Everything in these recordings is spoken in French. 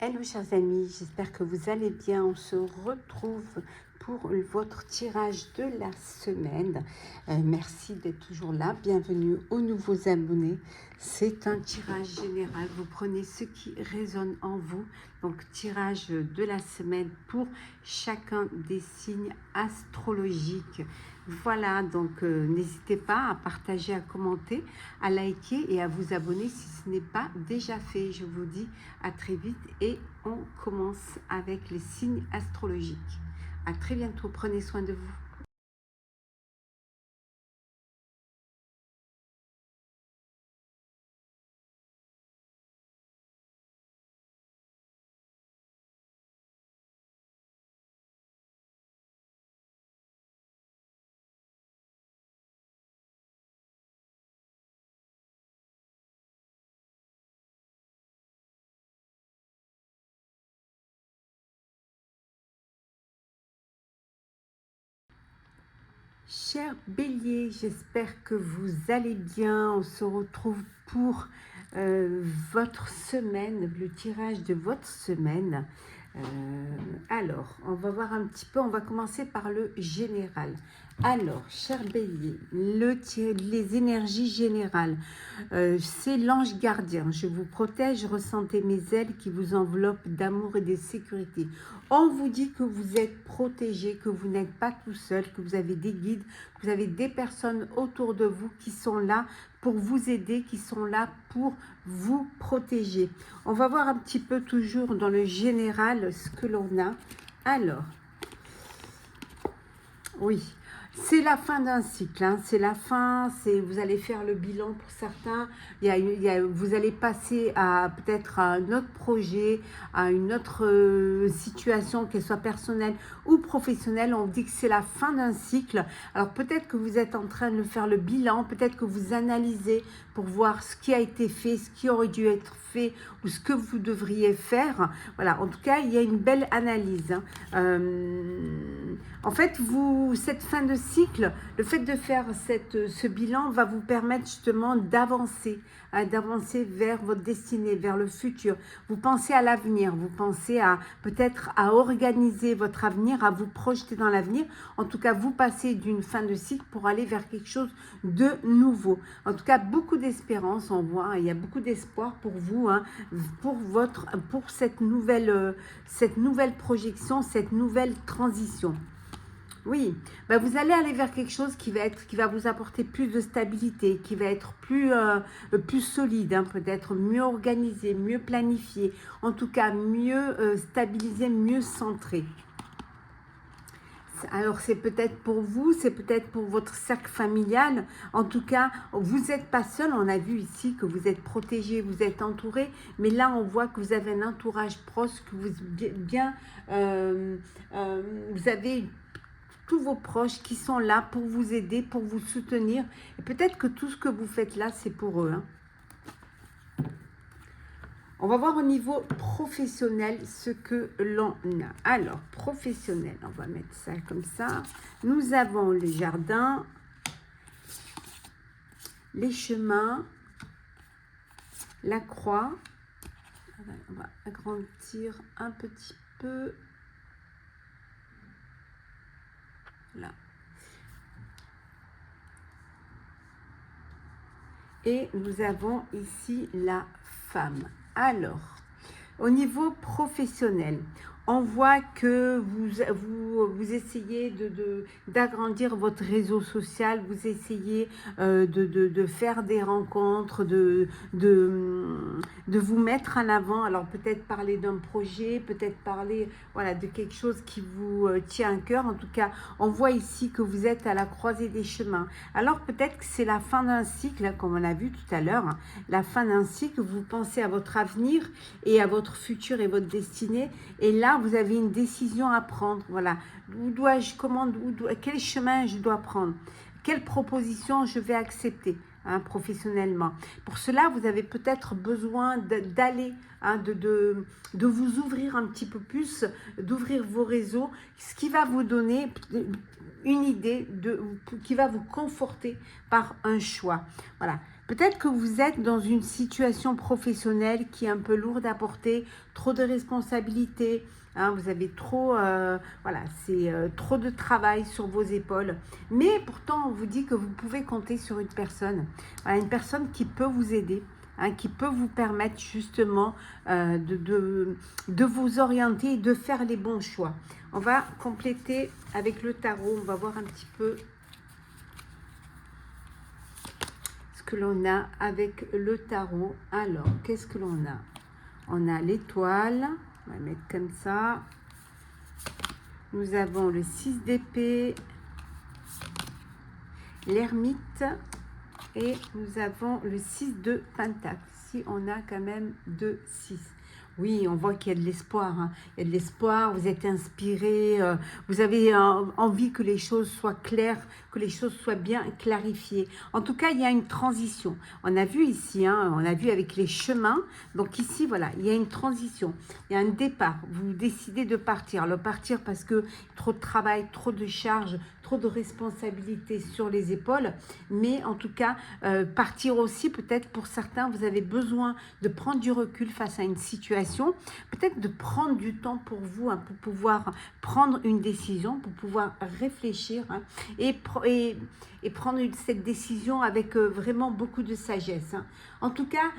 Hello chers amis, j'espère que vous allez bien. On se retrouve pour votre tirage de la semaine. Merci d'être toujours là. Bienvenue aux nouveaux abonnés. C'est un tirage général. Vous prenez ce qui résonne en vous. Donc tirage de la semaine pour chacun des signes astrologiques. Voilà, donc n'hésitez pas à partager, à commenter, à liker et à vous abonner si ce n'est pas déjà fait. Je vous dis à très vite et on commence avec les signes astrologiques. À très bientôt, prenez soin de vous. Chers béliers, j'espère que vous allez bien. On se retrouve pour votre semaine, le tirage de votre semaine. Alors, on va voir un petit peu, on va commencer par le général. Alors, cher bélier, les énergies générales, c'est l'ange gardien. Je vous protège, ressentez mes ailes qui vous enveloppent d'amour et de sécurité. On vous dit que vous êtes protégé, que vous n'êtes pas tout seul, que vous avez des guides, que vous avez des personnes autour de vous qui sont là pour vous aider, qui sont là pour vous protéger. On va voir un petit peu toujours dans le général ce que l'on a. Alors, oui, c'est la fin d'un cycle, hein. C'est la fin, vous allez faire le bilan pour certains, vous allez passer à peut-être à un autre projet, à une autre situation, qu'elle soit personnelle ou professionnelle. On dit que c'est la fin d'un cycle. Alors peut-être que vous êtes en train de faire le bilan, peut-être que vous analysez pour voir ce qui a été fait, ce qui aurait dû être fait ou ce que vous devriez faire. Voilà, en tout cas, il y a une belle analyse, hein. En fait, cette fin de cycle, le fait de faire ce bilan va vous permettre justement d'avancer, hein, d'avancer vers votre destinée, vers le futur. Vous pensez à l'avenir, vous pensez à peut-être à organiser votre avenir, à vous projeter dans l'avenir. En tout cas, vous passez d'une fin de cycle pour aller vers quelque chose de nouveau. En tout cas, beaucoup d'espérance, on voit, hein, il y a beaucoup d'espoir pour vous, hein, pour cette nouvelle projection, cette nouvelle transition. Oui, ben vous allez aller vers quelque chose qui va vous apporter plus de stabilité, qui va être plus solide, hein, peut-être mieux organisé, mieux planifié, en tout cas mieux stabilisé, mieux centré. Alors c'est peut-être pour vous, c'est peut-être pour votre cercle familial. En tout cas, vous n'êtes pas seul. On a vu ici que vous êtes protégé, vous êtes entouré. Mais là, on voit que vous avez un entourage proche, que vous vous avez tous vos proches qui sont là pour vous aider, pour vous soutenir. Et peut-être que tout ce que vous faites là, c'est pour eux, hein. On va voir au niveau professionnel ce que l'on a. Alors, professionnel, on va mettre ça comme ça. Nous avons les jardins, les chemins, la croix. On va agrandir un petit peu. Là. Et nous avons ici la femme. Alors, au niveau professionnel, on voit que vous essayez d'agrandir votre réseau social, vous essayez de faire des rencontres, de vous mettre en avant. Alors peut-être parler d'un projet, peut-être parler voilà, de quelque chose qui vous tient à cœur. En tout cas, on voit ici que vous êtes à la croisée des chemins. Alors peut-être que c'est la fin d'un cycle, comme on l'a vu tout à l'heure, hein, la fin d'un cycle, vous pensez à votre avenir et à votre futur et votre destinée. Et là, vous avez une décision à prendre. Voilà, quel chemin je dois prendre, quelle proposition je vais accepter, hein, professionnellement. Pour cela, vous avez peut-être besoin d'aller, hein, de vous ouvrir un petit peu plus, d'ouvrir vos réseaux, ce qui va vous donner une idée qui va vous conforter par un choix. Voilà. Peut-être que vous êtes dans une situation professionnelle qui est un peu lourde à porter, trop de responsabilités, hein, vous avez trop, voilà, c'est trop de travail sur vos épaules. Mais pourtant, on vous dit que vous pouvez compter sur une personne, voilà, une personne qui peut vous aider. Hein, qui peut vous permettre justement de vous orienter et de faire les bons choix. On va compléter avec le tarot, on va voir un petit peu ce que l'on a avec le tarot. Alors, qu'est-ce que l'on a? On a l'étoile, on va mettre comme ça. Nous avons le 6 d'épée, l'ermite et nous avons le 6 de pentacle. Si on a quand même 2, 6. Oui, on voit qu'il y a de l'espoir. Hein. Il y a de l'espoir, vous êtes inspiré, vous avez envie que les choses soient claires, que les choses soient bien clarifiées. En tout cas, il y a une transition. On a vu ici, hein, on a vu avec les chemins. Donc ici, voilà, il y a une transition. Il y a un départ. Vous décidez de partir. Le partir parce que trop de travail, trop de charges, trop de responsabilités sur les épaules. Mais en tout cas, partir aussi, peut-être pour certains, vous avez besoin de prendre du recul face à une situation. Peut-être de prendre du temps pour vous, hein, pour pouvoir prendre une décision, pour pouvoir réfléchir hein, et prendre cette décision avec vraiment beaucoup de sagesse. Hein. En tout cas,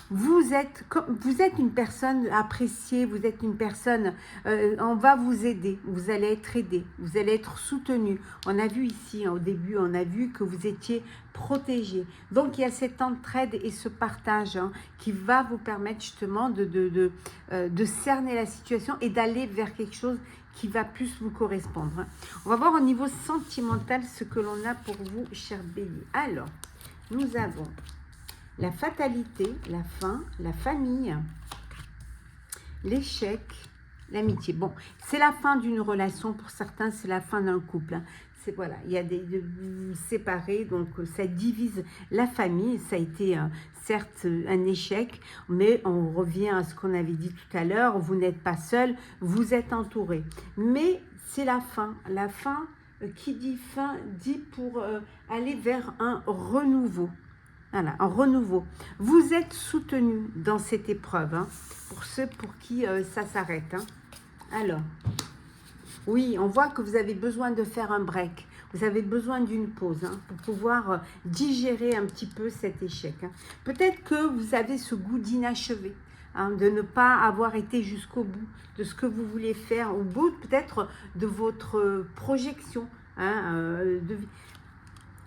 vous êtes une personne appréciée, vous êtes une personne, on va vous aider, vous allez être aidé, vous allez être soutenu. On a vu ici, hein, au début, on a vu que vous étiez protégé. Donc, il y a cette entraide et ce partage hein, qui va vous permettre justement de cerner la situation et d'aller vers quelque chose qui va plus vous correspondre. Hein. On va voir au niveau sentimental ce que l'on a pour vous, cher Bélier. Alors, nous avons la fatalité, la fin, la famille, l'échec, l'amitié. Bon, c'est la fin d'une relation, pour certains, c'est la fin d'un couple. Hein. C'est voilà, il y a des séparés, donc ça divise la famille. Ça a été certes un échec, mais on revient à ce qu'on avait dit tout à l'heure. Vous n'êtes pas seul, vous êtes entouré. Mais c'est la fin. La fin, qui dit fin, dit pour aller vers un renouveau. Voilà, un renouveau. Vous êtes soutenu dans cette épreuve, hein, pour ceux pour qui ça s'arrête. Hein. Alors, oui, on voit que vous avez besoin de faire un break. Vous avez besoin d'une pause hein, pour pouvoir digérer un petit peu cet échec. Hein. Peut-être que vous avez ce goût d'inachevé, hein, de ne pas avoir été jusqu'au bout de ce que vous voulez faire, au bout peut-être de votre projection. Hein,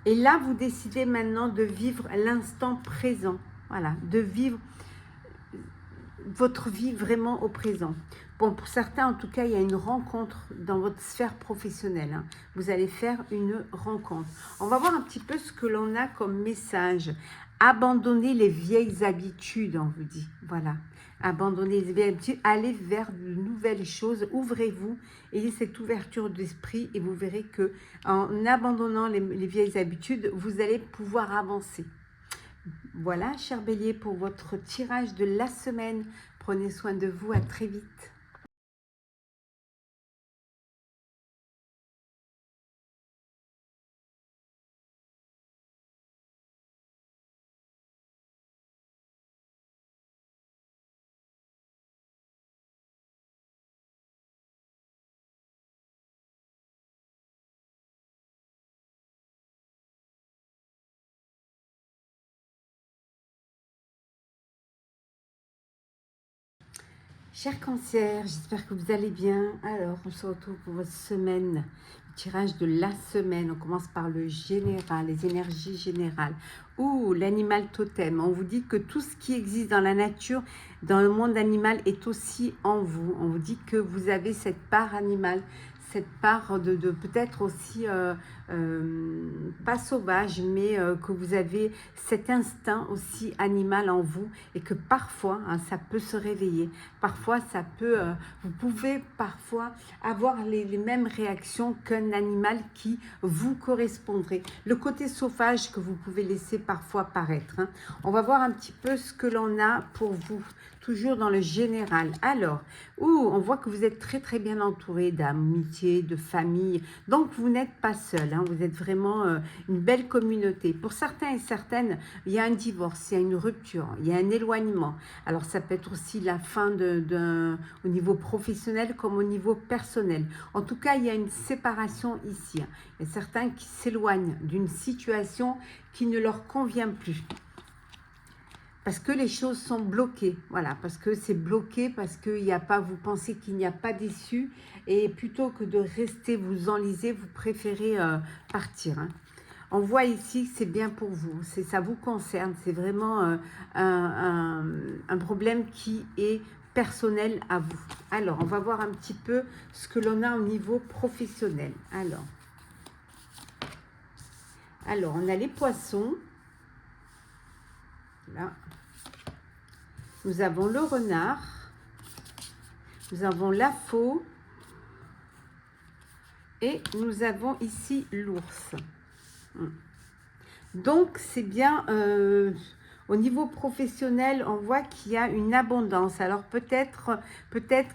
et là, vous décidez maintenant de vivre l'instant présent. Voilà, de vivre votre vie vraiment au présent. Bon, pour certains, en tout cas, il y a une rencontre dans votre sphère professionnelle. Hein. Vous allez faire une rencontre. On va voir un petit peu ce que l'on a comme message. Abandonnez les vieilles habitudes, on vous dit. Voilà. Abandonnez les vieilles habitudes, allez vers de nouvelles choses, ouvrez-vous, ayez cette ouverture d'esprit et vous verrez que en abandonnant les vieilles habitudes, vous allez pouvoir avancer. Voilà, cher Bélier, pour votre tirage de la semaine. Prenez soin de vous, à très vite. Cher Cancer, j'espère que vous allez bien. Alors, on se retrouve pour votre semaine, le tirage de la semaine. On commence par le général, les énergies générales. Ouh, l'animal totem. On vous dit que tout ce qui existe dans la nature, dans le monde animal, est aussi en vous. On vous dit que vous avez cette part animale, cette part de peut-être aussi, pas sauvage, mais que vous avez cet instinct aussi animal en vous et que parfois, hein, ça peut se réveiller. Parfois, ça peut, vous pouvez parfois avoir les mêmes réactions qu'un animal qui vous correspondrait. Le côté sauvage que vous pouvez laisser parfois paraître. Hein. On va voir un petit peu ce que l'on a pour vous, toujours dans le général. Alors, on voit que vous êtes très très bien entouré d'amitié d'amitié, de famille. Donc, vous n'êtes pas seul, hein, vous êtes vraiment une belle communauté. Pour certains et certaines, il y a un divorce, il y a une rupture, il y a un éloignement. Alors, ça peut être aussi la fin au niveau professionnel comme au niveau personnel. En tout cas, il y a une séparation ici. Hein. Il y a certains qui s'éloignent d'une situation qui ne leur convient plus. Parce que les choses sont bloquées, voilà, parce que c'est bloqué, parce qu'il n'y a pas, vous pensez qu'il n'y a pas d'issue, et plutôt que de rester vous enliser, vous préférez partir. Hein. On voit ici que c'est bien pour vous, ça vous concerne, c'est vraiment un problème qui est personnel à vous. Alors, on va voir un petit peu ce que l'on a au niveau professionnel. Alors on a les poissons. Là. Nous avons le renard, nous avons la faux et nous avons ici l'ours. Donc, c'est bien, au niveau professionnel, on voit qu'il y a une abondance. Alors, peut-être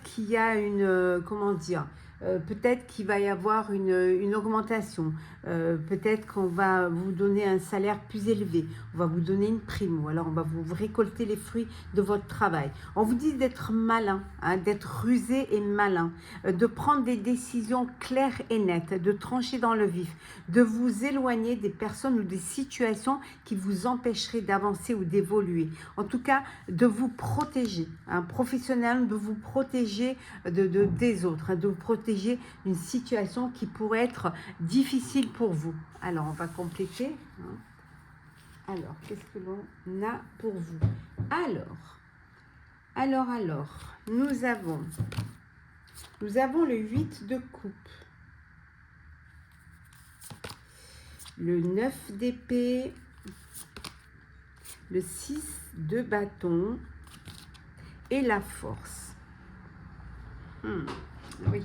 qu'il y a une, comment dire, peut-être qu'il va y avoir une augmentation. Peut-être qu'on va vous donner un salaire plus élevé. On va vous donner une prime. Ou alors, on va vous récolter les fruits de votre travail. On vous dit d'être malin, hein, d'être rusé et malin, de prendre des décisions claires et nettes, de trancher dans le vif, de vous éloigner des personnes ou des situations qui vous empêcheraient d'avancer ou d'évoluer. En tout cas, de vous protéger, hein, professionnellement, de vous protéger des autres, hein, de vous protéger d'une situation qui pourrait être difficile pour vous. Alors, on va compléter. Hein. Alors, qu'est-ce que l'on a pour vous? Alors, nous avons le 8 de coupe, le 9 d'épée, le 6 de bâton et la force. Oui.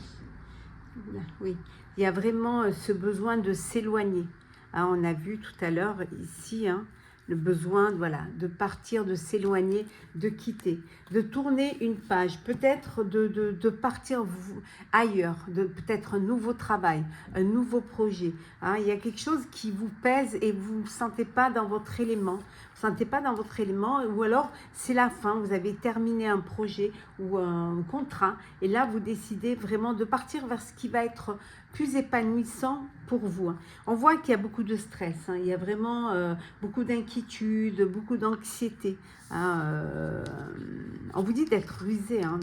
Oui, il y a vraiment ce besoin de s'éloigner. Hein, on a vu tout à l'heure ici, hein, le besoin, voilà, de partir, de s'éloigner, de quitter, de tourner une page, peut-être de partir ailleurs, de peut-être un nouveau travail, un nouveau projet. Hein, il y a quelque chose qui vous pèse et vous ne vous sentez pas dans votre élément. Vous ne sentez pas dans votre élément, ou alors c'est la fin, vous avez terminé un projet ou un contrat, et là vous décidez vraiment de partir vers ce qui va être plus épanouissant pour vous. Hein. On voit qu'il y a beaucoup de stress, hein. Il y a vraiment beaucoup d'inquiétude, beaucoup d'anxiété. Hein. On vous dit d'être rusé, hein,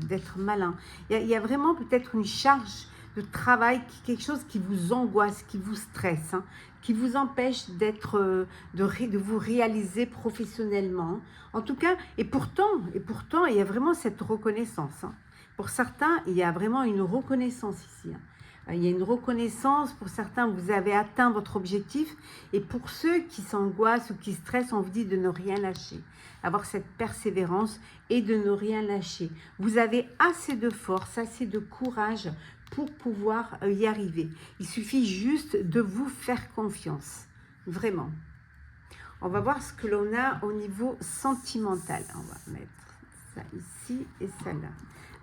d'être malin. Il y a vraiment peut-être une charge de travail, quelque chose qui vous angoisse, qui vous stresse, hein, qui vous empêche de vous réaliser professionnellement. En tout cas, et pourtant, il y a vraiment cette reconnaissance. Hein. Pour certains, il y a vraiment une reconnaissance ici. Hein. Il y a une reconnaissance, pour certains, vous avez atteint votre objectif, et pour ceux qui s'angoissent ou qui stressent, on vous dit de ne rien lâcher, avoir cette persévérance et de ne rien lâcher. Vous avez assez de force, assez de courage pour pouvoir y arriver. Il suffit juste de vous faire confiance, vraiment. On va voir ce que l'on a au niveau sentimental. On va mettre ça ici et ça là.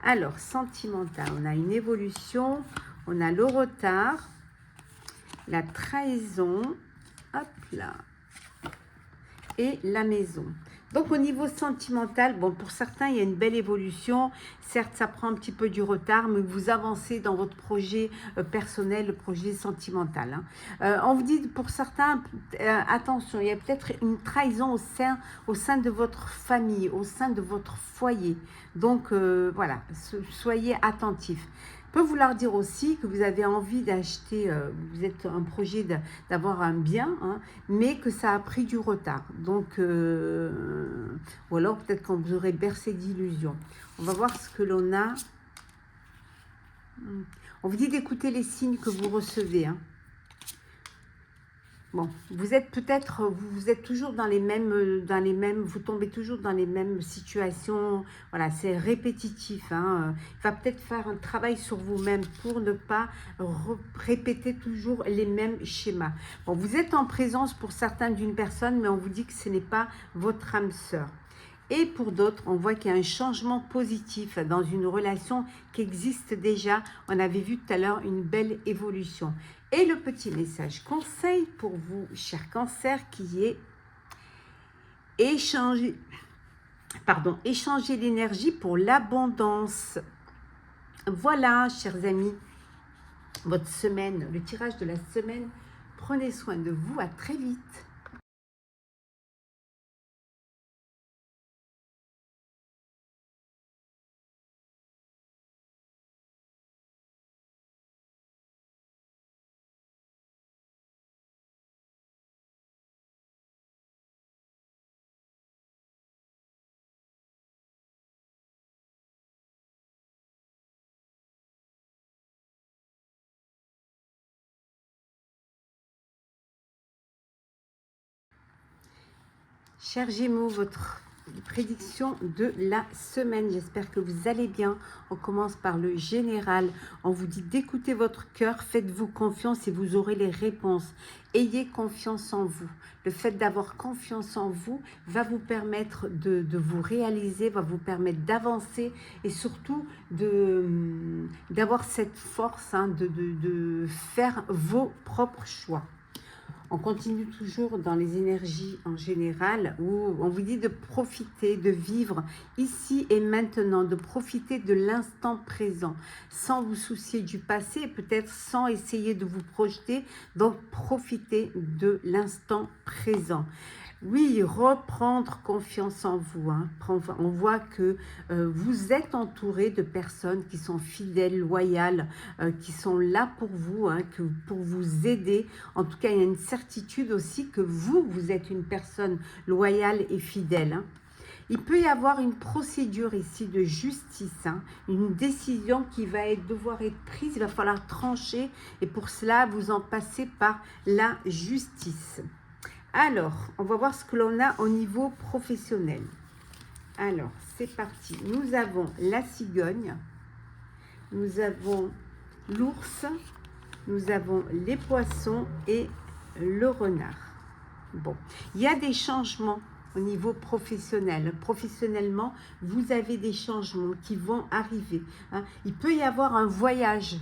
Alors, sentimental, on a une évolution, on a le retard, la trahison, hop là, et la maison. Donc, au niveau sentimental, bon, pour certains, il y a une belle évolution. Certes, ça prend un petit peu du retard, mais vous avancez dans votre projet personnel, le projet sentimental. Hein. On vous dit, pour certains, attention, il y a peut-être une trahison au sein de votre famille, au sein de votre foyer. Donc, voilà, soyez attentifs. Peut vouloir dire aussi que vous avez envie d'acheter, vous êtes un projet d'avoir un bien, hein, mais que ça a pris du retard. Donc, ou alors peut-être qu'on vous aurait bercé d'illusions. On va voir ce que l'on a. On vous dit d'écouter les signes que vous recevez. Hein. Bon, vous êtes peut-être, vous êtes toujours dans les mêmes, vous tombez toujours dans les mêmes situations. Voilà, c'est répétitif. Hein. Il va peut-être faire un travail sur vous-même pour ne pas répéter toujours les mêmes schémas. Bon, vous êtes en présence pour certains d'une personne, mais on vous dit que ce n'est pas votre âme sœur. Et pour d'autres, on voit qu'il y a un changement positif dans une relation qui existe déjà. On avait vu tout à l'heure une belle évolution. Et le petit message conseil pour vous, chers cancers, qui est échanger l'énergie pour l'abondance. Voilà, chers amis, votre semaine, le tirage de la semaine. Prenez soin de vous, à très vite. Chers Gémeaux, votre prédiction de la semaine. J'espère que vous allez bien. On commence par le général. On vous dit d'écouter votre cœur, faites-vous confiance et vous aurez les réponses. Ayez confiance en vous. Le fait d'avoir confiance en vous va vous permettre de vous réaliser, va vous permettre d'avancer et surtout d'avoir cette force de faire vos propres choix. On continue toujours dans les énergies en général où on vous dit de profiter, de vivre ici et maintenant, de profiter de l'instant présent sans vous soucier du passé et peut-être sans essayer de vous projeter. Donc profitez de l'instant présent. Oui, reprendre confiance en vous. On voit que vous êtes entouré de personnes qui sont fidèles, loyales, qui sont là pour vous, pour vous aider. En tout cas, il y a une certitude aussi que vous êtes une personne loyale et fidèle. Il peut y avoir une procédure ici de justice, une décision qui va devoir être prise, il va falloir trancher et pour cela, vous en passez par la justice. Alors, on va voir ce que l'on a au niveau professionnel. Alors, c'est parti. Nous avons la cigogne, nous avons l'ours, nous avons les poissons et le renard. Bon, il y a des changements au niveau professionnel. Professionnellement, vous avez des changements qui vont arriver. Il peut y avoir un voyage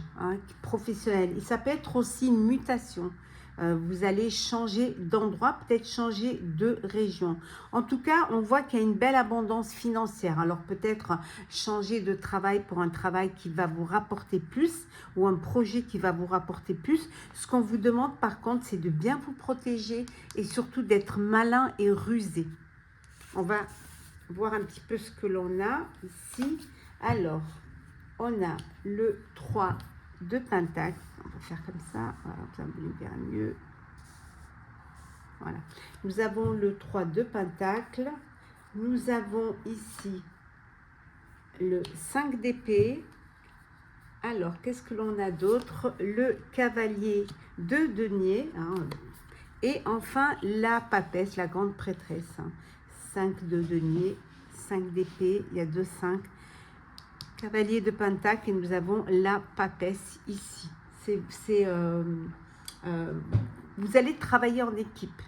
professionnel. Ça peut être aussi une mutation. Vous allez changer d'endroit, peut-être changer de région. En tout cas, on voit qu'il y a une belle abondance financière. Alors peut-être changer de travail pour un travail qui va vous rapporter plus ou un projet qui va vous rapporter plus. Ce qu'on vous demande par contre, c'est de bien vous protéger et surtout d'être malin et rusé. On va voir un petit peu ce que l'on a ici. Alors, on a le 3 de Pentacle. On va faire comme ça. Voilà, ça va vous faire mieux. Voilà. Nous avons le 3 de Pentacle. Nous avons ici le 5 d'épée. Alors, qu'est-ce que l'on a d'autre? Le cavalier de denier. Et enfin, la papesse, la grande prêtresse. 5 de denier, 5 d'épée, il y a 2 5. Cavalier de Pentacle et nous avons la papesse ici. Vous allez travailler en équipe.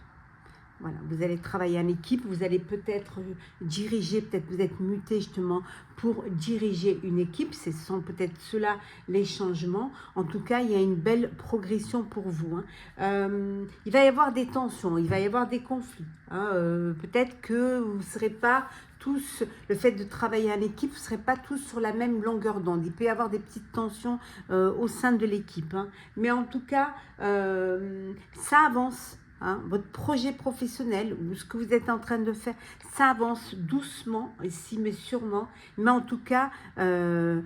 Voilà, vous allez travailler en équipe, vous allez peut-être diriger, peut-être vous êtes muté justement pour diriger une équipe. Ce sont peut-être ceux-là les changements. En tout cas, il y a une belle progression pour vous. Il va y avoir des tensions, il va y avoir des conflits. Peut-être que vous ne serez pas tous, le fait de travailler en équipe, vous ne serez pas tous sur la même longueur d'onde. Il peut y avoir des petites tensions au sein de l'équipe. Mais en tout cas, ça avance. Votre projet professionnel ou ce que vous êtes en train de faire, ça avance doucement ici mais sûrement, mais en tout cas on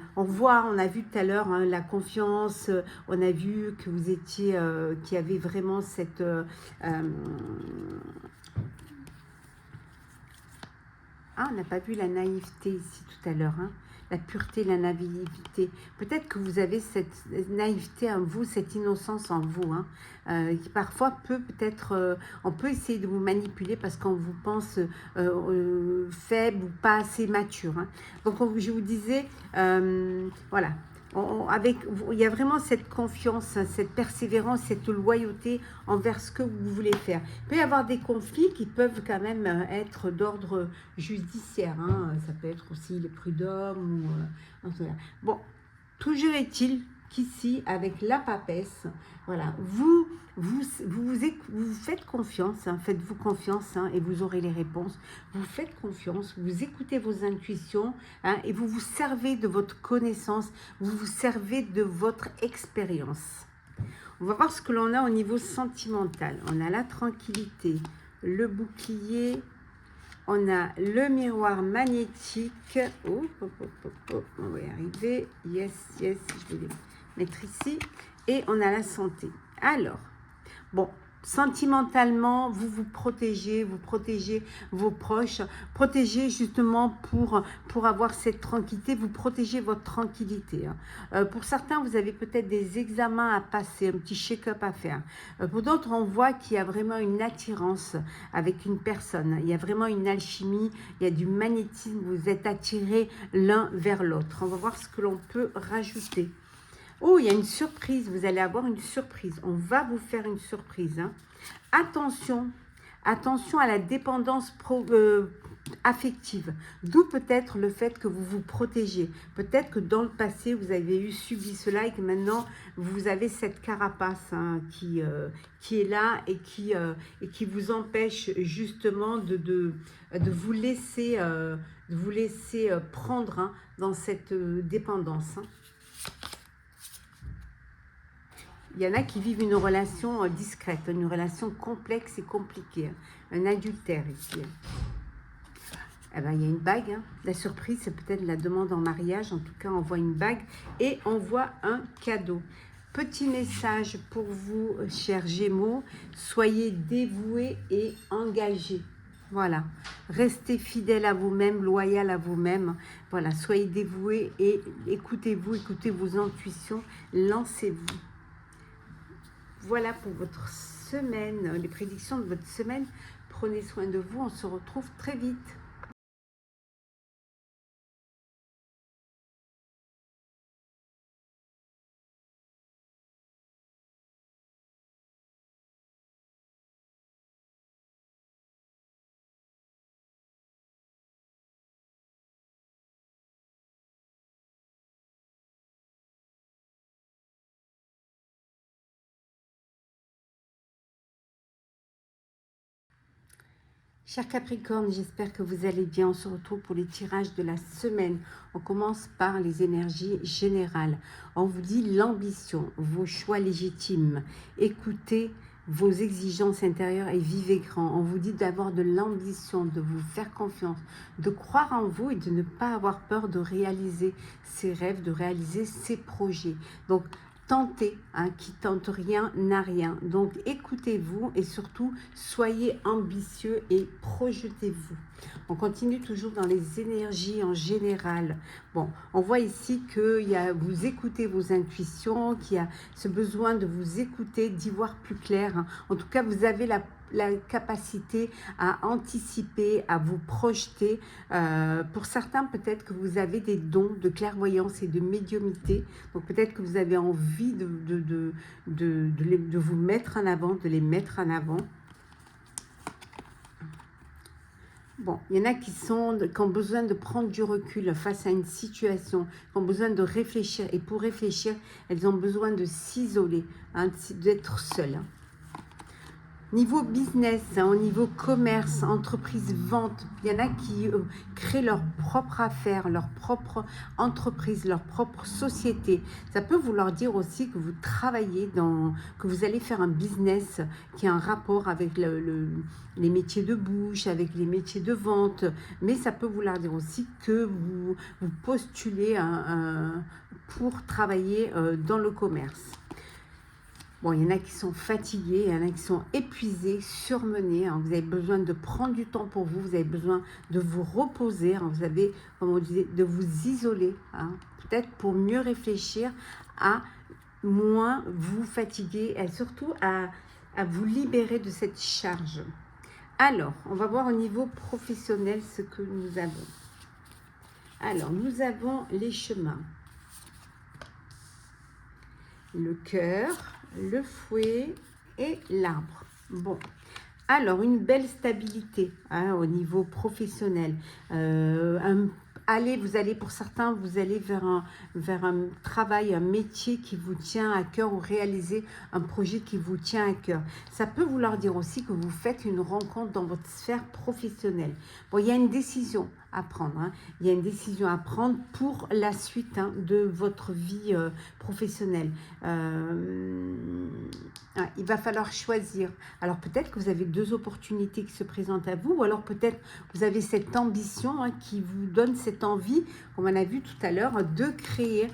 a vu tout à l'heure la confiance, on a vu que vous étiez qu'il y avait vraiment cette on n'a pas vu la naïveté ici tout à l'heure, la pureté, la naïveté. Peut-être que vous avez cette naïveté en vous, cette innocence en vous, qui parfois peut-être, on peut essayer de vous manipuler parce qu'on vous pense faible ou pas assez mature. Donc je vous disais, voilà, il y a vraiment cette confiance, hein, cette persévérance, cette loyauté envers ce que vous voulez faire. Il peut y avoir des conflits qui peuvent quand même être d'ordre judiciaire, hein. Ça peut être aussi les prud'hommes. Voilà. Bon, toujours est-il qu'ici, avec la papesse, voilà, vous faites confiance, hein, faites-vous confiance, hein, et vous aurez les réponses. Vous faites confiance, vous écoutez vos intuitions, hein, et vous vous servez de votre connaissance, vous vous servez de votre expérience. On va voir ce que l'on a au niveau sentimental. On a la tranquillité, le bouclier, on a le miroir magnétique. Oh, oh, oh, oh, oh. On va y arriver. Yes, yes, je vais les mettre ici. Et on a la santé. Alors, bon, sentimentalement, vous protégez vos proches, protégez justement pour avoir cette tranquillité, vous protégez votre tranquillité. Hein. Pour certains, vous avez peut-être des examens à passer, un petit check-up à faire. Pour d'autres, on voit qu'il y a vraiment une attirance avec une personne. Il y a vraiment une alchimie, il y a du magnétisme, vous êtes attirés l'un vers l'autre. On va voir ce que l'on peut rajouter. Oh, il y a une surprise, vous allez avoir une surprise. On va vous faire une surprise. Hein. Attention, attention à la dépendance affective. D'où peut-être le fait que vous vous protégez. Peut-être que dans le passé, vous avez subi cela et que maintenant, vous avez cette carapace, hein, qui est là et qui vous empêche justement de vous laisser, prendre, hein, dans cette dépendance. Hein. Il y en a qui vivent une relation discrète, une relation complexe et compliquée, un adultère ici. Eh ben, il y a une bague, hein. La surprise, c'est peut-être la demande en mariage. En tout cas, on voit une bague et on voit un cadeau. Petit message pour vous, chers Gémeaux, soyez dévoués et engagés. Voilà, restez fidèles à vous-même, loyal à vous-même. Voilà, soyez dévoués et écoutez-vous, écoutez vos intuitions, lancez-vous. Voilà pour votre semaine, les prédictions de votre semaine. Prenez soin de vous, on se retrouve très vite. Chers Capricorne, j'espère que vous allez bien. On se retrouve pour les tirages de la semaine. On commence par les énergies générales. On vous dit l'ambition, vos choix légitimes. Écoutez vos exigences intérieures et vivez grand. On vous dit d'avoir de l'ambition, de vous faire confiance, de croire en vous et de ne pas avoir peur de réaliser ses rêves, de réaliser ses projets. Donc, tentez, hein, qui tente rien n'a rien. Donc écoutez-vous et surtout soyez ambitieux et projetez-vous. On continue toujours dans les énergies en général. Bon, on voit ici que vous écoutez vos intuitions, qu'il y a ce besoin de vous écouter, d'y voir plus clair. Hein. En tout cas, vous avez la capacité à anticiper, à vous projeter. Pour certains, peut-être que vous avez des dons de clairvoyance et de médiumnité. Donc peut-être que vous avez envie de vous mettre en avant, de les mettre en avant. Bon, il y en a qui ont besoin de prendre du recul face à une situation, qui ont besoin de réfléchir. Et pour réfléchir, elles ont besoin de s'isoler, hein, d'être seules. Hein. Niveau business, hein, au niveau commerce, entreprise, vente, il y en a qui créent leur propre affaire, leur propre entreprise, leur propre société. Ça peut vouloir dire aussi que vous travaillez que vous allez faire un business qui a un rapport avec les métiers de bouche, avec les métiers de vente. Mais ça peut vouloir dire aussi que vous postulez pour travailler dans le commerce. Bon, il y en a qui sont fatigués, il y en a qui sont épuisés, surmenés. Hein. Vous avez besoin de prendre du temps pour vous, vous avez besoin de vous reposer. Hein. Vous avez, comme on disait, de vous isoler. Hein. Peut-être pour mieux réfléchir à moins vous fatiguer et surtout à vous libérer de cette charge. Alors, on va voir au niveau professionnel ce que nous avons. Alors, nous avons les chemins. le cœur, le fouet et l'arbre. Bon, alors une belle stabilité hein, au niveau professionnel. Vous allez pour certains, vous allez vers un travail, un métier qui vous tient à cœur ou réaliser un projet qui vous tient à cœur. Ça peut vouloir dire aussi que vous faites une rencontre dans votre sphère professionnelle. Bon, il y a une décision à prendre. Hein. Il y a une décision à prendre pour la suite hein, de votre vie professionnelle. Il va falloir choisir. Alors peut-être que vous avez deux opportunités qui se présentent à vous, ou alors peut-être vous avez cette ambition hein, qui vous donne cette envie, comme on a vu tout à l'heure, de créer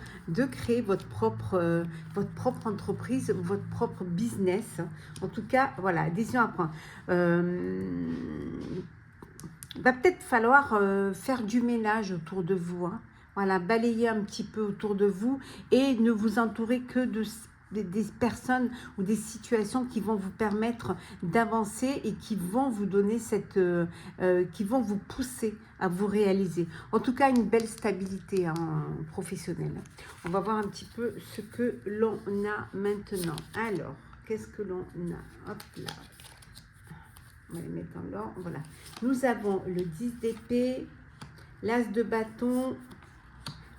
votre propre entreprise, votre propre business. En tout cas, voilà, décision à prendre. Il va peut-être falloir faire du ménage autour de vous. Hein. Voilà, balayer un petit peu autour de vous et ne vous entourer que des personnes ou des situations qui vont vous permettre d'avancer et qui vont vous donner qui vont vous pousser à vous réaliser. En tout cas, une belle stabilité hein, professionnelle. On va voir un petit peu ce que l'on a maintenant. Alors, qu'est-ce que l'on a? Hop là. On va les mettre en l'ordre. Voilà. Nous avons le 10 d'épée, l'as de bâton,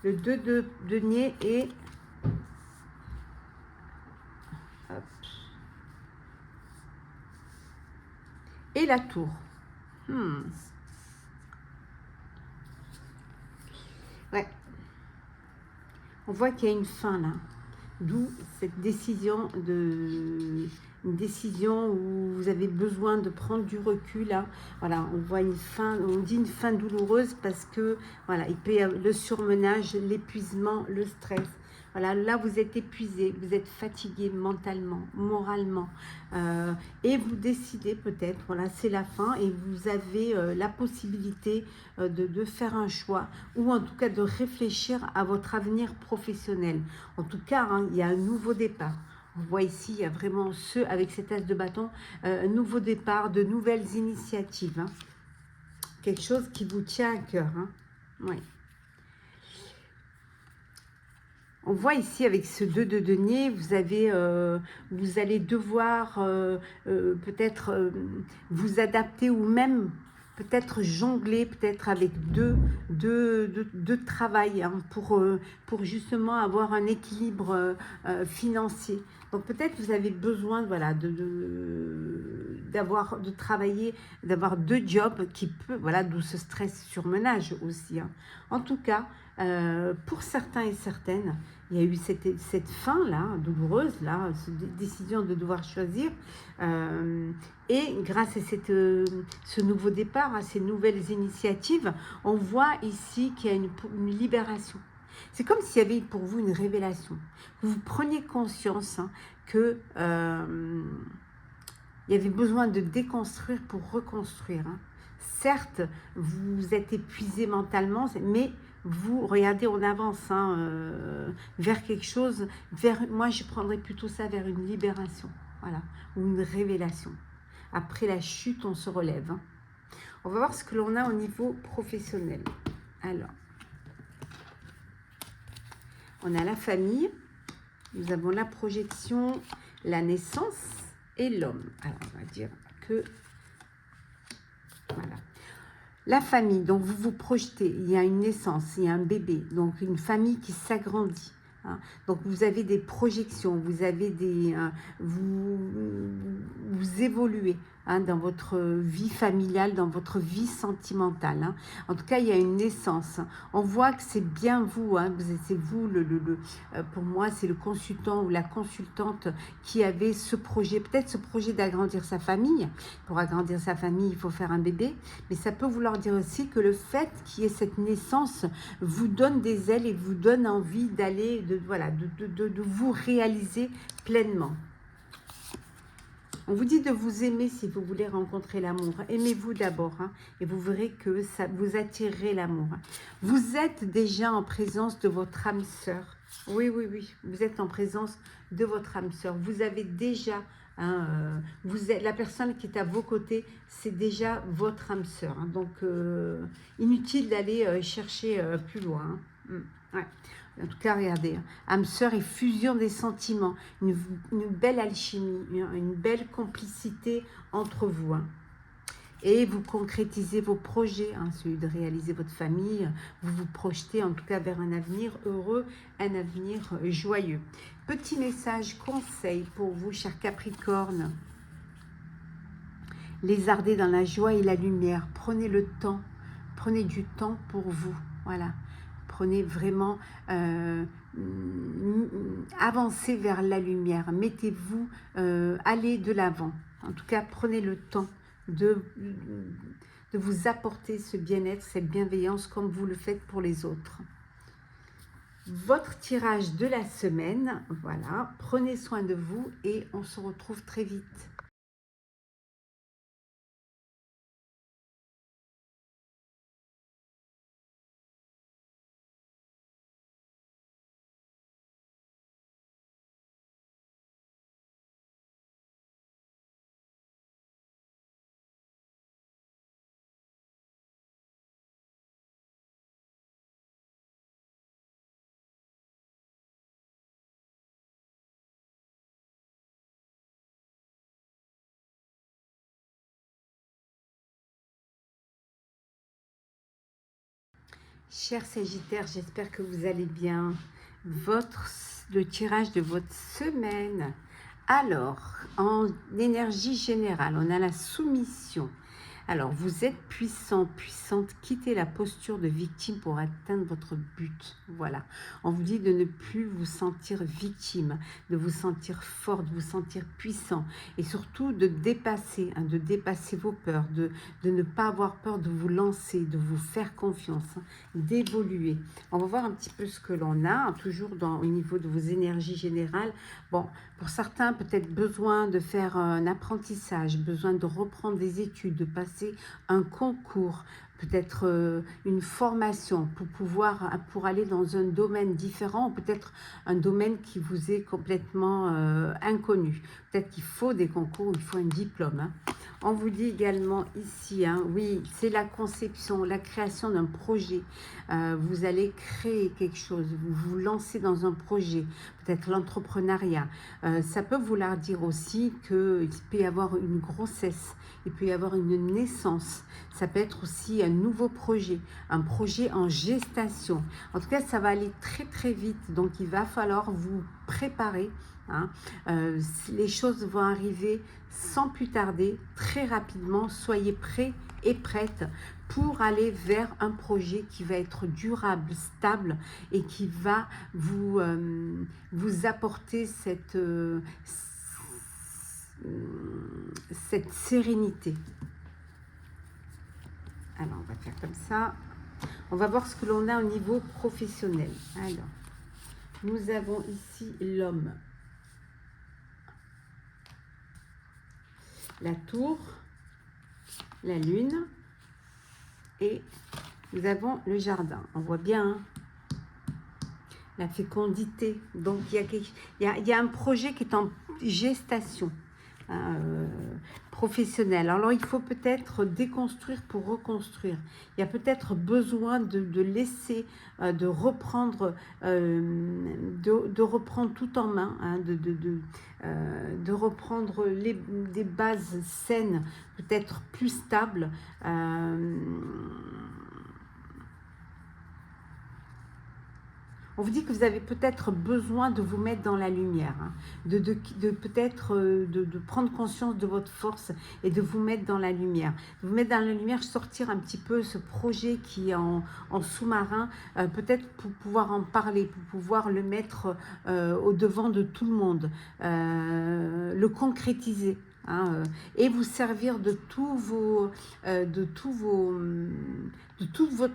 le 2 de denier et hop, et la tour. Ouais. On voit qu'il y a une fin là. D'où cette décision une décision où vous avez besoin de prendre du recul. Hein. Voilà, on voit une fin, on dit une fin douloureuse parce que voilà, il peut y avoir le surmenage, l'épuisement, le stress. Voilà, là vous êtes épuisé, vous êtes fatigué mentalement, moralement, et vous décidez peut-être, voilà, c'est la fin et vous avez la possibilité de faire un choix ou en tout cas de réfléchir à votre avenir professionnel. En tout cas, hein, il y a un nouveau départ. On voit ici, il y a vraiment avec cet as de bâton, un nouveau départ, de nouvelles initiatives. Hein. Quelque chose qui vous tient à cœur. Hein. Oui. On voit ici avec ce 2 de denier, vous allez devoir peut-être vous adapter ou même peut-être jongler peut-être avec deux travail hein, pour justement avoir un équilibre financier. Donc peut-être vous avez besoin voilà, de travailler, d'avoir deux jobs qui peut, voilà, d'où ce stress surmenage aussi. Hein. En tout cas, pour certains et certaines, il y a eu cette fin-là, douloureuse, là, cette décision de devoir choisir. Et grâce à ce nouveau départ, à ces nouvelles initiatives, on voit ici qu'il y a une libération. C'est comme s'il y avait pour vous une révélation. Vous preniez conscience hein, que il y avait besoin de déconstruire pour reconstruire. Hein. Certes, vous êtes épuisé mentalement, mais vous, regardez, on avance hein, vers quelque chose, moi je prendrais plutôt ça vers une libération, voilà, ou une révélation. Après la chute, on se relève. Hein. On va voir ce que l'on a au niveau professionnel. Alors, on a la famille, nous avons la projection, la naissance et l'homme. Alors, on va dire que, voilà. La famille, donc vous vous projetez, il y a une naissance, il y a un bébé, donc une famille qui s'agrandit. Hein. Donc vous avez des projections, vous avez vous évoluez hein, dans votre vie familiale, dans votre vie sentimentale. Hein. En tout cas, il y a une naissance. On voit que c'est bien vous, hein, c'est vous, pour moi, c'est le consultant ou la consultante qui avait ce projet, peut-être ce projet d'agrandir sa famille. Pour agrandir sa famille, il faut faire un bébé, mais ça peut vouloir dire aussi que le fait qu'il y ait cette naissance vous donne des ailes et vous donne envie d'aller, de vous réaliser pleinement. On vous dit de vous aimer si vous voulez rencontrer l'amour. Aimez-vous d'abord hein, et vous verrez que ça vous attirerez l'amour. Vous êtes déjà en présence de votre âme sœur. Oui, oui, oui. Vous êtes en présence de votre âme sœur. Vous avez déjà, hein, la personne qui est à vos côtés, c'est déjà votre âme sœur. Hein. Donc, inutile d'aller chercher plus loin. Hein. Ouais. En tout cas, regardez, hein, âme sœur et fusion des sentiments, une belle alchimie, une belle complicité entre vous. Hein. Et vous concrétisez vos projets, hein, celui de réaliser votre famille, vous vous projetez en tout cas vers un avenir heureux, un avenir joyeux. Petit message, conseil pour vous, chers Capricorne. Lézardez dans la joie et la lumière, prenez le temps, prenez du temps pour vous, voilà. Prenez vraiment, avancez vers la lumière, mettez-vous, allez de l'avant. En tout cas, prenez le temps de vous apporter ce bien-être, cette bienveillance comme vous le faites pour les autres. Votre tirage de la semaine, voilà, prenez soin de vous et on se retrouve très vite. Chers Sagittaires, j'espère que vous allez bien. Le tirage de votre semaine. Alors, en énergie générale, on a la soumission. Alors, vous êtes puissant, puissante, quittez la posture de victime pour atteindre votre but. Voilà. On vous dit de ne plus vous sentir victime, de vous sentir fort, de vous sentir puissant et surtout de dépasser vos peurs, de ne pas avoir peur de vous lancer, de vous faire confiance, hein, d'évoluer. On va voir un petit peu ce que l'on a, hein, toujours au niveau de vos énergies générales. Bon, pour certains, peut-être besoin de faire un apprentissage, besoin de reprendre des études, de passer un concours, peut-être une formation pour aller dans un domaine différent, ou peut-être un domaine qui vous est complètement inconnu. Peut-être qu'il faut des concours, il faut un diplôme. Hein. On vous dit également ici, hein, oui, c'est la conception, la création d'un projet. Vous allez créer quelque chose, vous vous lancez dans un projet, peut-être l'entrepreneuriat. Ça peut vouloir dire aussi qu'il peut y avoir une grossesse, il peut y avoir une naissance. Ça peut être aussi un nouveau projet, un projet en gestation. En tout cas, ça va aller très très vite, donc il va falloir vous préparer. Hein. Les choses vont arriver sans plus tarder, très rapidement. Soyez prêts et prête pour aller vers un projet qui va être durable, stable et qui va vous apporter cette sérénité. Alors, on va faire comme ça. On va voir ce que l'on a au niveau professionnel. Alors, nous avons ici l'homme. La tour, la lune et nous avons le jardin. On voit bien hein, la fécondité. Donc, il y a un projet qui est en gestation. Professionnel. Alors, il faut peut-être déconstruire pour reconstruire. Il y a peut-être besoin de laisser, de reprendre tout en main, hein, de reprendre des bases saines, peut-être plus stables. On vous dit que vous avez peut-être besoin de vous mettre dans la lumière, hein, de peut-être de prendre conscience de votre force et de vous mettre dans la lumière. De vous mettre dans la lumière, sortir un petit peu ce projet qui est en sous-marin, peut-être pour pouvoir en parler, pour pouvoir le mettre au devant de tout le monde, le concrétiser. Hein, et vous servir de tout votre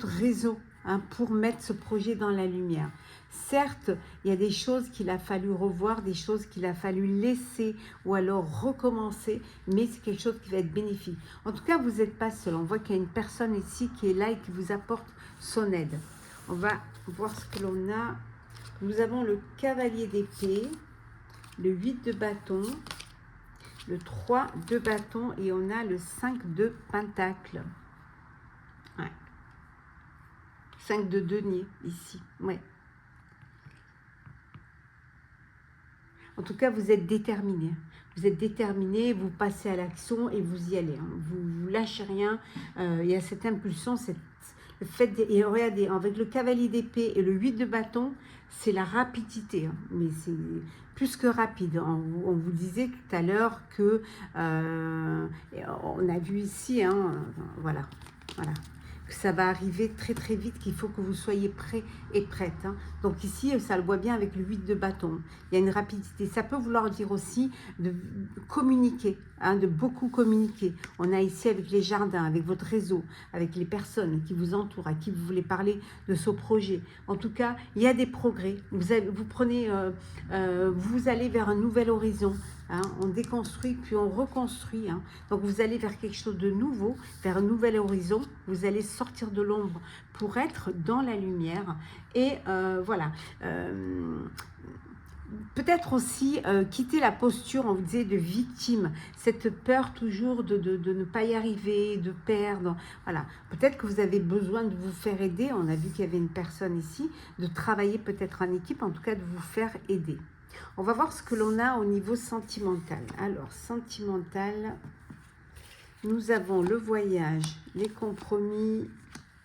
réseau, hein, pour mettre ce projet dans la lumière. Certes, il y a des choses qu'il a fallu revoir, des choses qu'il a fallu laisser ou alors recommencer, mais c'est quelque chose qui va être bénéfique. En tout cas, vous n'êtes pas seul. On voit qu'il y a une personne ici qui est là et qui vous apporte son aide. On va voir ce que l'on a. Nous avons le cavalier d'épée, le 8 de bâton, le 3 de bâton et on a le 5 de pentacle. Ouais. 5 de denier ici. Ouais. En tout cas, vous êtes déterminé. Vous êtes déterminé, vous passez à l'action et vous y allez. Hein. Vous lâchez rien. Il y a cette impulsion, le fait et regardez, avec le cavalier d'épée et le 8 de bâton, c'est la rapidité. Hein. Mais c'est plus que rapide. On vous disait tout à l'heure que on a vu ici, hein, voilà, que ça va arriver très très vite, qu'il faut que vous soyez prêts et prête. Hein. Donc ici, ça le voit bien avec le 8 de bâton. Il y a une rapidité. Ça peut vouloir dire aussi de communiquer, hein, de beaucoup communiquer. On a ici avec les jardins, avec votre réseau, avec les personnes qui vous entourent, à qui vous voulez parler de ce projet. En tout cas, il y a des progrès. Vous prenez, vous allez vers un nouvel horizon. Hein, on déconstruit, puis on reconstruit. Hein. Donc, vous allez vers quelque chose de nouveau, vers un nouvel horizon. Vous allez sortir de l'ombre pour être dans la lumière. Et voilà. Peut-être aussi quitter la posture, on vous disait, de victime. Cette peur toujours de ne pas y arriver, de perdre. Voilà. Peut-être que vous avez besoin de vous faire aider. On a vu qu'il y avait une personne ici. De travailler peut-être en équipe, en tout cas de vous faire aider. On va voir ce que l'on a au niveau sentimental. Alors, sentimental, nous avons le voyage, les compromis,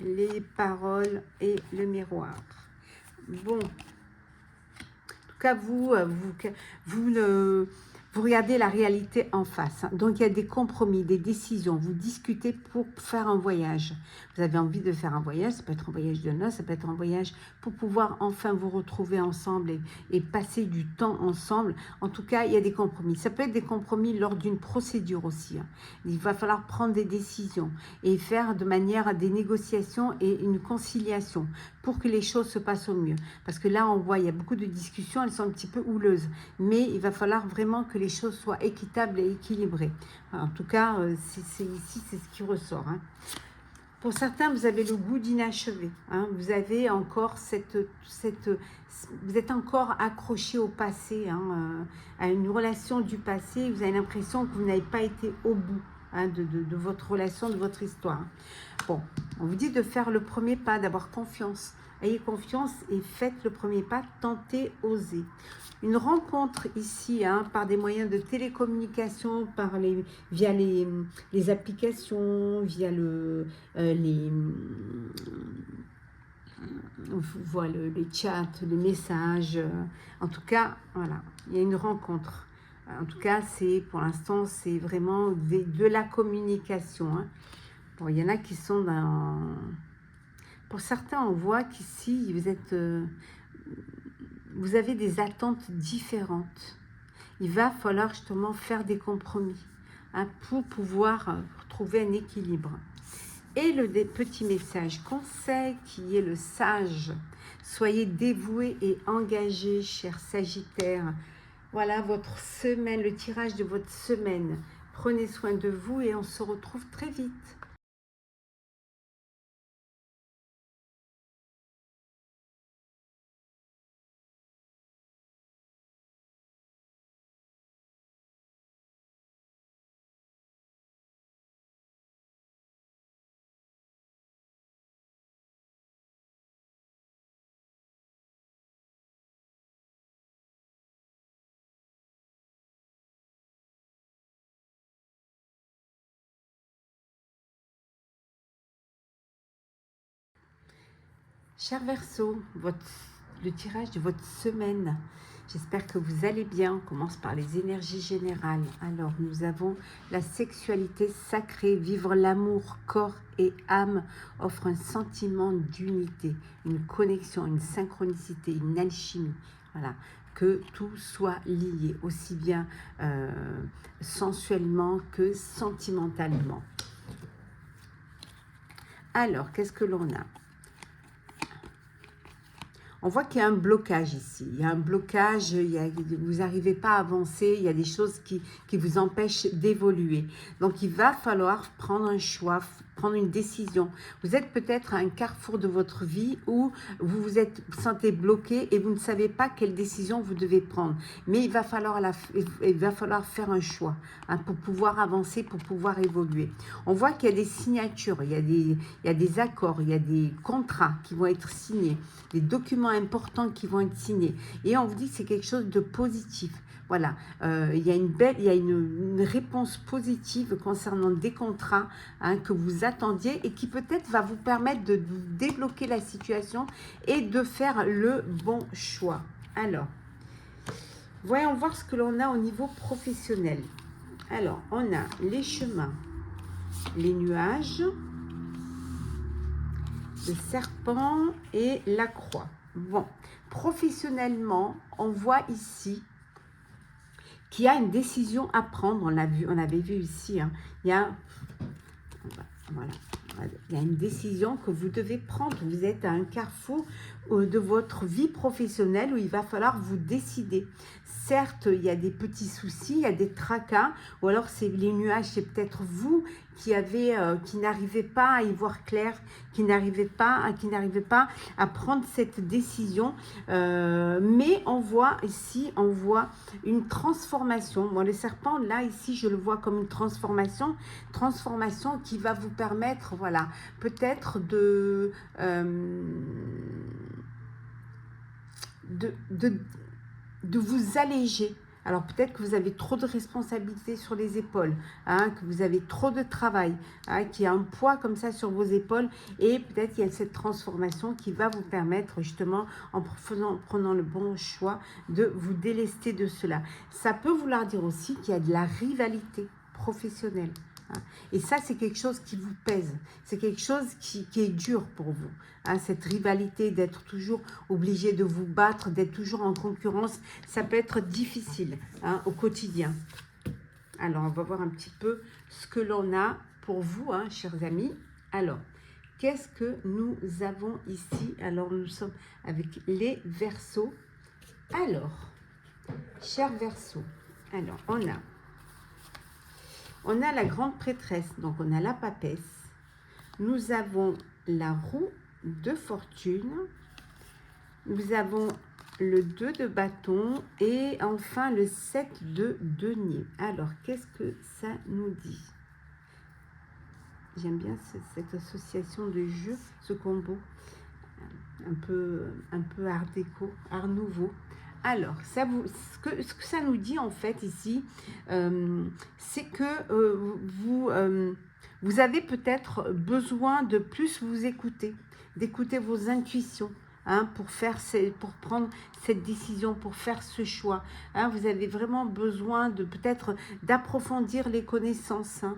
les paroles et le miroir. Bon, en tout cas, vous regardez la réalité en face. Hein. Donc, il y a des compromis, des décisions. Vous discutez pour faire un voyage. Vous avez envie de faire un voyage. Ça peut être un voyage de noces, ça peut être un voyage pour pouvoir enfin vous retrouver ensemble et passer du temps ensemble. En tout cas, il y a des compromis. Ça peut être des compromis lors d'une procédure aussi. Hein. Il va falloir prendre des décisions et faire de manière des négociations et une conciliation pour que les choses se passent au mieux. Parce que là, on voit, il y a beaucoup de discussions, elles sont un petit peu houleuses. Mais il va falloir vraiment que les choses soient équitables et équilibrées. En tout cas, c'est ici, c'est ce qui ressort. Hein. Pour certains, vous avez le goût d'inachevé. Hein. Vous avez encore vous êtes encore accroché au passé, hein, à une relation du passé. Vous avez l'impression que vous n'avez pas été au bout, hein, de votre relation, de votre histoire. Bon, on vous dit de faire le premier pas, d'avoir confiance. Ayez confiance et faites le premier pas, tentez, osez. Une rencontre ici, hein, par des moyens de télécommunication, via les applications, via les chats, les messages. En tout cas, voilà, il y a une rencontre. En tout cas, pour l'instant, c'est vraiment de la communication. Hein. Bon, il y en a qui sont dans... Pour certains, on voit qu'ici, vous avez des attentes différentes. Il va falloir justement faire des compromis, hein, pour pouvoir trouver un équilibre. Et le petit message conseil qui est le sage. Soyez dévoués et engagés, chers Sagittaires. Voilà votre semaine, le tirage de votre semaine. Prenez soin de vous et on se retrouve très vite. Cher Verseau, le tirage de votre semaine. J'espère que vous allez bien. On commence par les énergies générales. Alors, nous avons la sexualité sacrée. Vivre l'amour, corps et âme offre un sentiment d'unité, une connexion, une synchronicité, une alchimie. Voilà. Que tout soit lié, aussi bien sensuellement que sentimentalement. Alors, qu'est-ce que l'on a ? On voit qu'il y a un blocage ici. Il y a un blocage, vous n'arrivez pas à avancer, il y a des choses qui vous empêchent d'évoluer. Donc, il va falloir prendre un choix, prendre une décision. Vous êtes peut-être à un carrefour de votre vie où vous vous sentez bloqué et vous ne savez pas quelle décision vous devez prendre. Mais il va falloir faire un choix hein, pour pouvoir avancer, pour pouvoir évoluer. On voit qu'il y a des signatures, il y a des accords, il y a des contrats qui vont être signés, des documents importants qui vont être signés. Et on vous dit que c'est quelque chose de positif. Voilà, il y a une réponse positive concernant des contrats hein, que vous attendiez et qui peut-être va vous permettre de débloquer la situation et de faire le bon choix. Alors, voyons voir ce que l'on a au niveau professionnel. Alors, on a les chemins, les nuages, le serpent et la croix. Bon, professionnellement, on voit ici qu'il y a une décision à prendre. On avait vu ici, hein, il y a une décision que vous devez prendre. Vous êtes à un carrefour de votre vie professionnelle où il va falloir vous décider. Certes, il y a des petits soucis, il y a des tracas, ou alors c'est les nuages, c'est peut-être vous qui n'arrivez pas à y voir clair, qui n'arrivez pas à prendre cette décision. Mais on voit ici, une transformation. Moi, le serpent, là, ici, je le vois comme une transformation qui va vous permettre, voilà, peut-être de vous alléger. Alors peut-être que vous avez trop de responsabilités sur les épaules, hein, que vous avez trop de travail, hein, qu'il y a un poids comme ça sur vos épaules et peut-être qu'il y a cette transformation qui va vous permettre justement, en prenant le bon choix, de vous délester de cela. Ça peut vouloir dire aussi qu'il y a de la rivalité professionnelle. Et ça, c'est quelque chose qui vous pèse. C'est quelque chose qui est dur pour vous. Hein, cette rivalité, d'être toujours obligé de vous battre, d'être toujours en concurrence, ça peut être difficile hein, au quotidien. Alors, on va voir un petit peu ce que l'on a pour vous, hein, chers amis. Alors, qu'est-ce que nous avons ici? Alors, nous sommes avec les Verseaux. Alors, chers Verseaux, alors, on a la grande prêtresse, donc on a la papesse. Nous avons la roue de fortune. Nous avons le 2 de bâton et enfin le 7 de denier. Alors, qu'est-ce que ça nous dit? J'aime bien cette association de jeux, ce combo. Un peu art déco, art nouveau. Alors, ce que ça nous dit en fait ici, c'est que vous avez peut-être besoin de plus vous écouter, d'écouter vos intuitions. Hein, pour prendre cette décision, pour faire ce choix. Hein, vous avez vraiment besoin de peut-être d'approfondir les connaissances. Hein.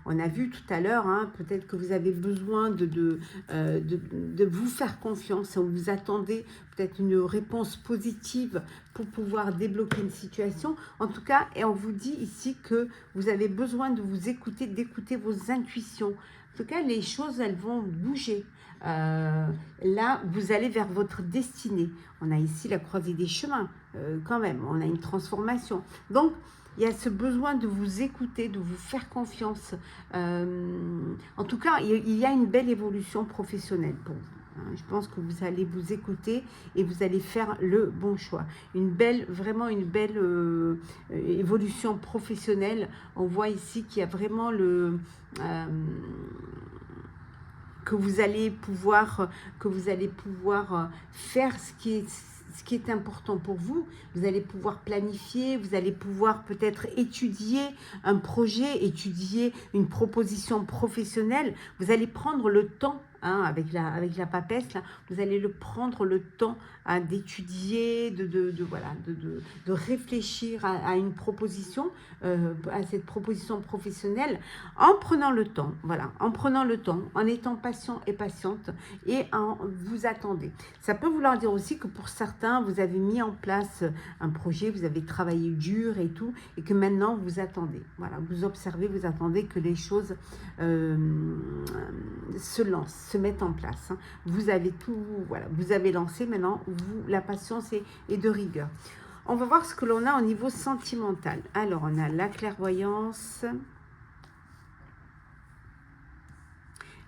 On a vu tout à l'heure, hein, peut-être que vous avez besoin de vous faire confiance. Vous attendez peut-être une réponse positive pour pouvoir débloquer une situation. En tout cas, et on vous dit ici que vous avez besoin de vous écouter, d'écouter vos intuitions. En tout cas, les choses, elles vont bouger. Là, vous allez vers votre destinée. On a ici la croisée des chemins, quand même. On a une transformation. Donc, il y a ce besoin de vous écouter, de vous faire confiance. En tout cas, il y a une belle évolution professionnelle pour vous. Je pense que vous allez vous écouter et vous allez faire le bon choix. Vraiment une belle évolution professionnelle. On voit ici qu'il y a vraiment que vous allez pouvoir faire ce qui est important pour vous. Vous allez pouvoir planifier, vous allez pouvoir peut-être étudier un projet, étudier une proposition professionnelle. Vous allez prendre le temps, hein, avec la papesse, là, vous allez prendre le temps hein, d'étudier, de réfléchir à une proposition, à cette proposition professionnelle, en prenant le temps, voilà, en étant patient et patiente et en vous attendez. Ça peut vouloir dire aussi que pour certains, vous avez mis en place un projet, vous avez travaillé dur et tout, et que maintenant vous attendez. Voilà, vous observez, vous attendez que les choses se lancent, se mettent en place. Hein. Vous avez tout, voilà, vous avez lancé, maintenant la patience est de rigueur. On va voir ce que l'on a au niveau sentimental. Alors, on a la clairvoyance.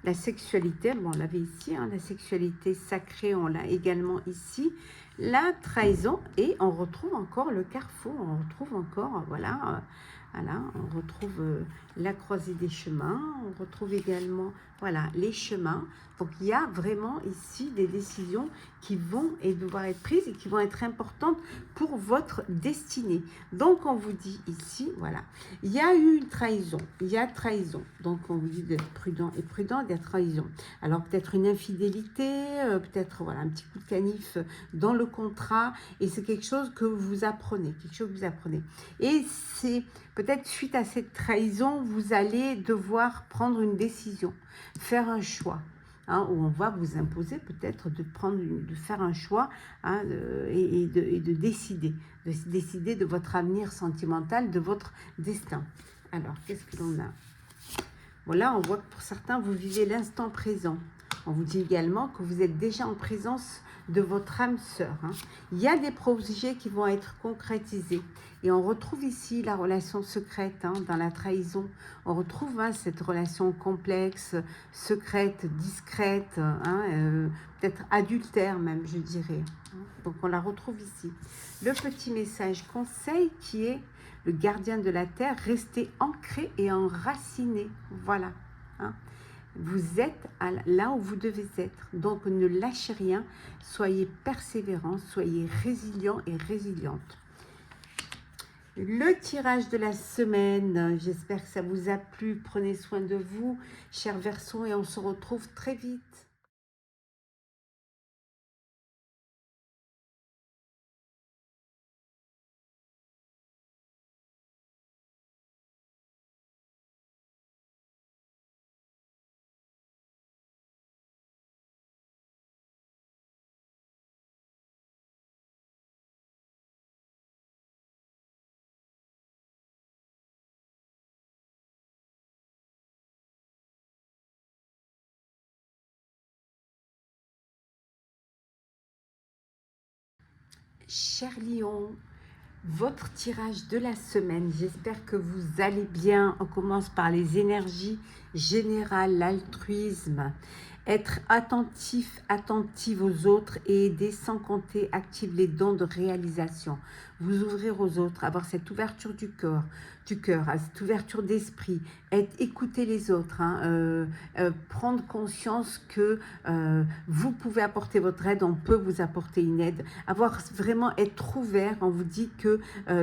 La sexualité, bon, on l'avait ici, hein, la sexualité sacrée, on l'a également ici. La trahison, et on retrouve encore le carrefour, on retrouve encore, voilà, voilà, on retrouve la croisée des chemins, on retrouve également, voilà, les chemins. Donc, il y a vraiment ici des décisions qui vont et devoir être prises et qui vont être importantes pour votre destinée. Donc, on vous dit ici, voilà, il y a eu une trahison, il y a trahison. Donc, on vous dit d'être prudent et prudent, il y a trahison. Alors, peut-être une infidélité, peut-être, voilà, un petit coup de canif dans le contrat, et c'est quelque chose que vous apprenez, quelque chose que vous apprenez. Et c'est peut-être suite à cette trahison, vous allez devoir prendre une décision, faire un choix. Hein, où on va vous imposer peut-être de faire un choix, hein, et de décider de votre avenir sentimental, de votre destin. Alors, qu'est-ce que l'on a? Bon, là, on voit que pour certains, vous vivez l'instant présent. On vous dit également que vous êtes déjà en présence de votre âme sœur. Hein. Il y a des projets qui vont être concrétisés. Et on retrouve ici la relation secrète, hein, dans la trahison. On retrouve, hein, cette relation complexe, secrète, discrète, hein, peut-être adultère même, je dirais. Donc on la retrouve ici. Le petit message conseil qui est le gardien de la terre, restez ancré et enraciné. Voilà. Hein. Vous êtes là où vous devez être. Donc, ne lâchez rien. Soyez persévérants, soyez résilients et résilientes. Le tirage de la semaine. J'espère que ça vous a plu. Prenez soin de vous, chers Verseaux, et on se retrouve très vite. Chers lions, votre tirage de la semaine, j'espère que vous allez bien. On commence par les énergies générales, l'altruisme, être attentif, attentive aux autres et aider sans compter, active les dons de réalisation. Vous ouvrir aux autres, avoir cette ouverture du cœur, cette ouverture d'esprit, écouter les autres, hein, prendre conscience que vous pouvez apporter votre aide, on peut vous apporter une aide, avoir vraiment être ouvert. On vous dit que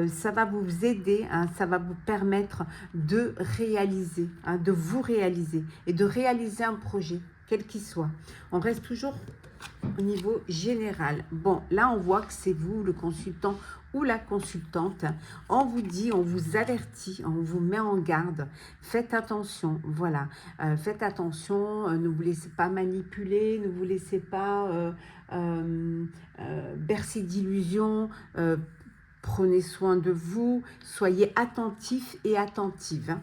ça va vous aider, hein, ça va vous permettre de réaliser, hein, de vous réaliser et de réaliser un projet, quel qu'il soit. On reste toujours au niveau général. Bon, là, on voit que c'est vous, le consultant ou la consultante. On vous dit, on vous avertit, on vous met en garde. Faites attention, voilà. Faites attention, ne vous laissez pas manipuler, ne vous laissez pas bercer d'illusions. Prenez soin de vous, soyez attentifs et attentives. Hein.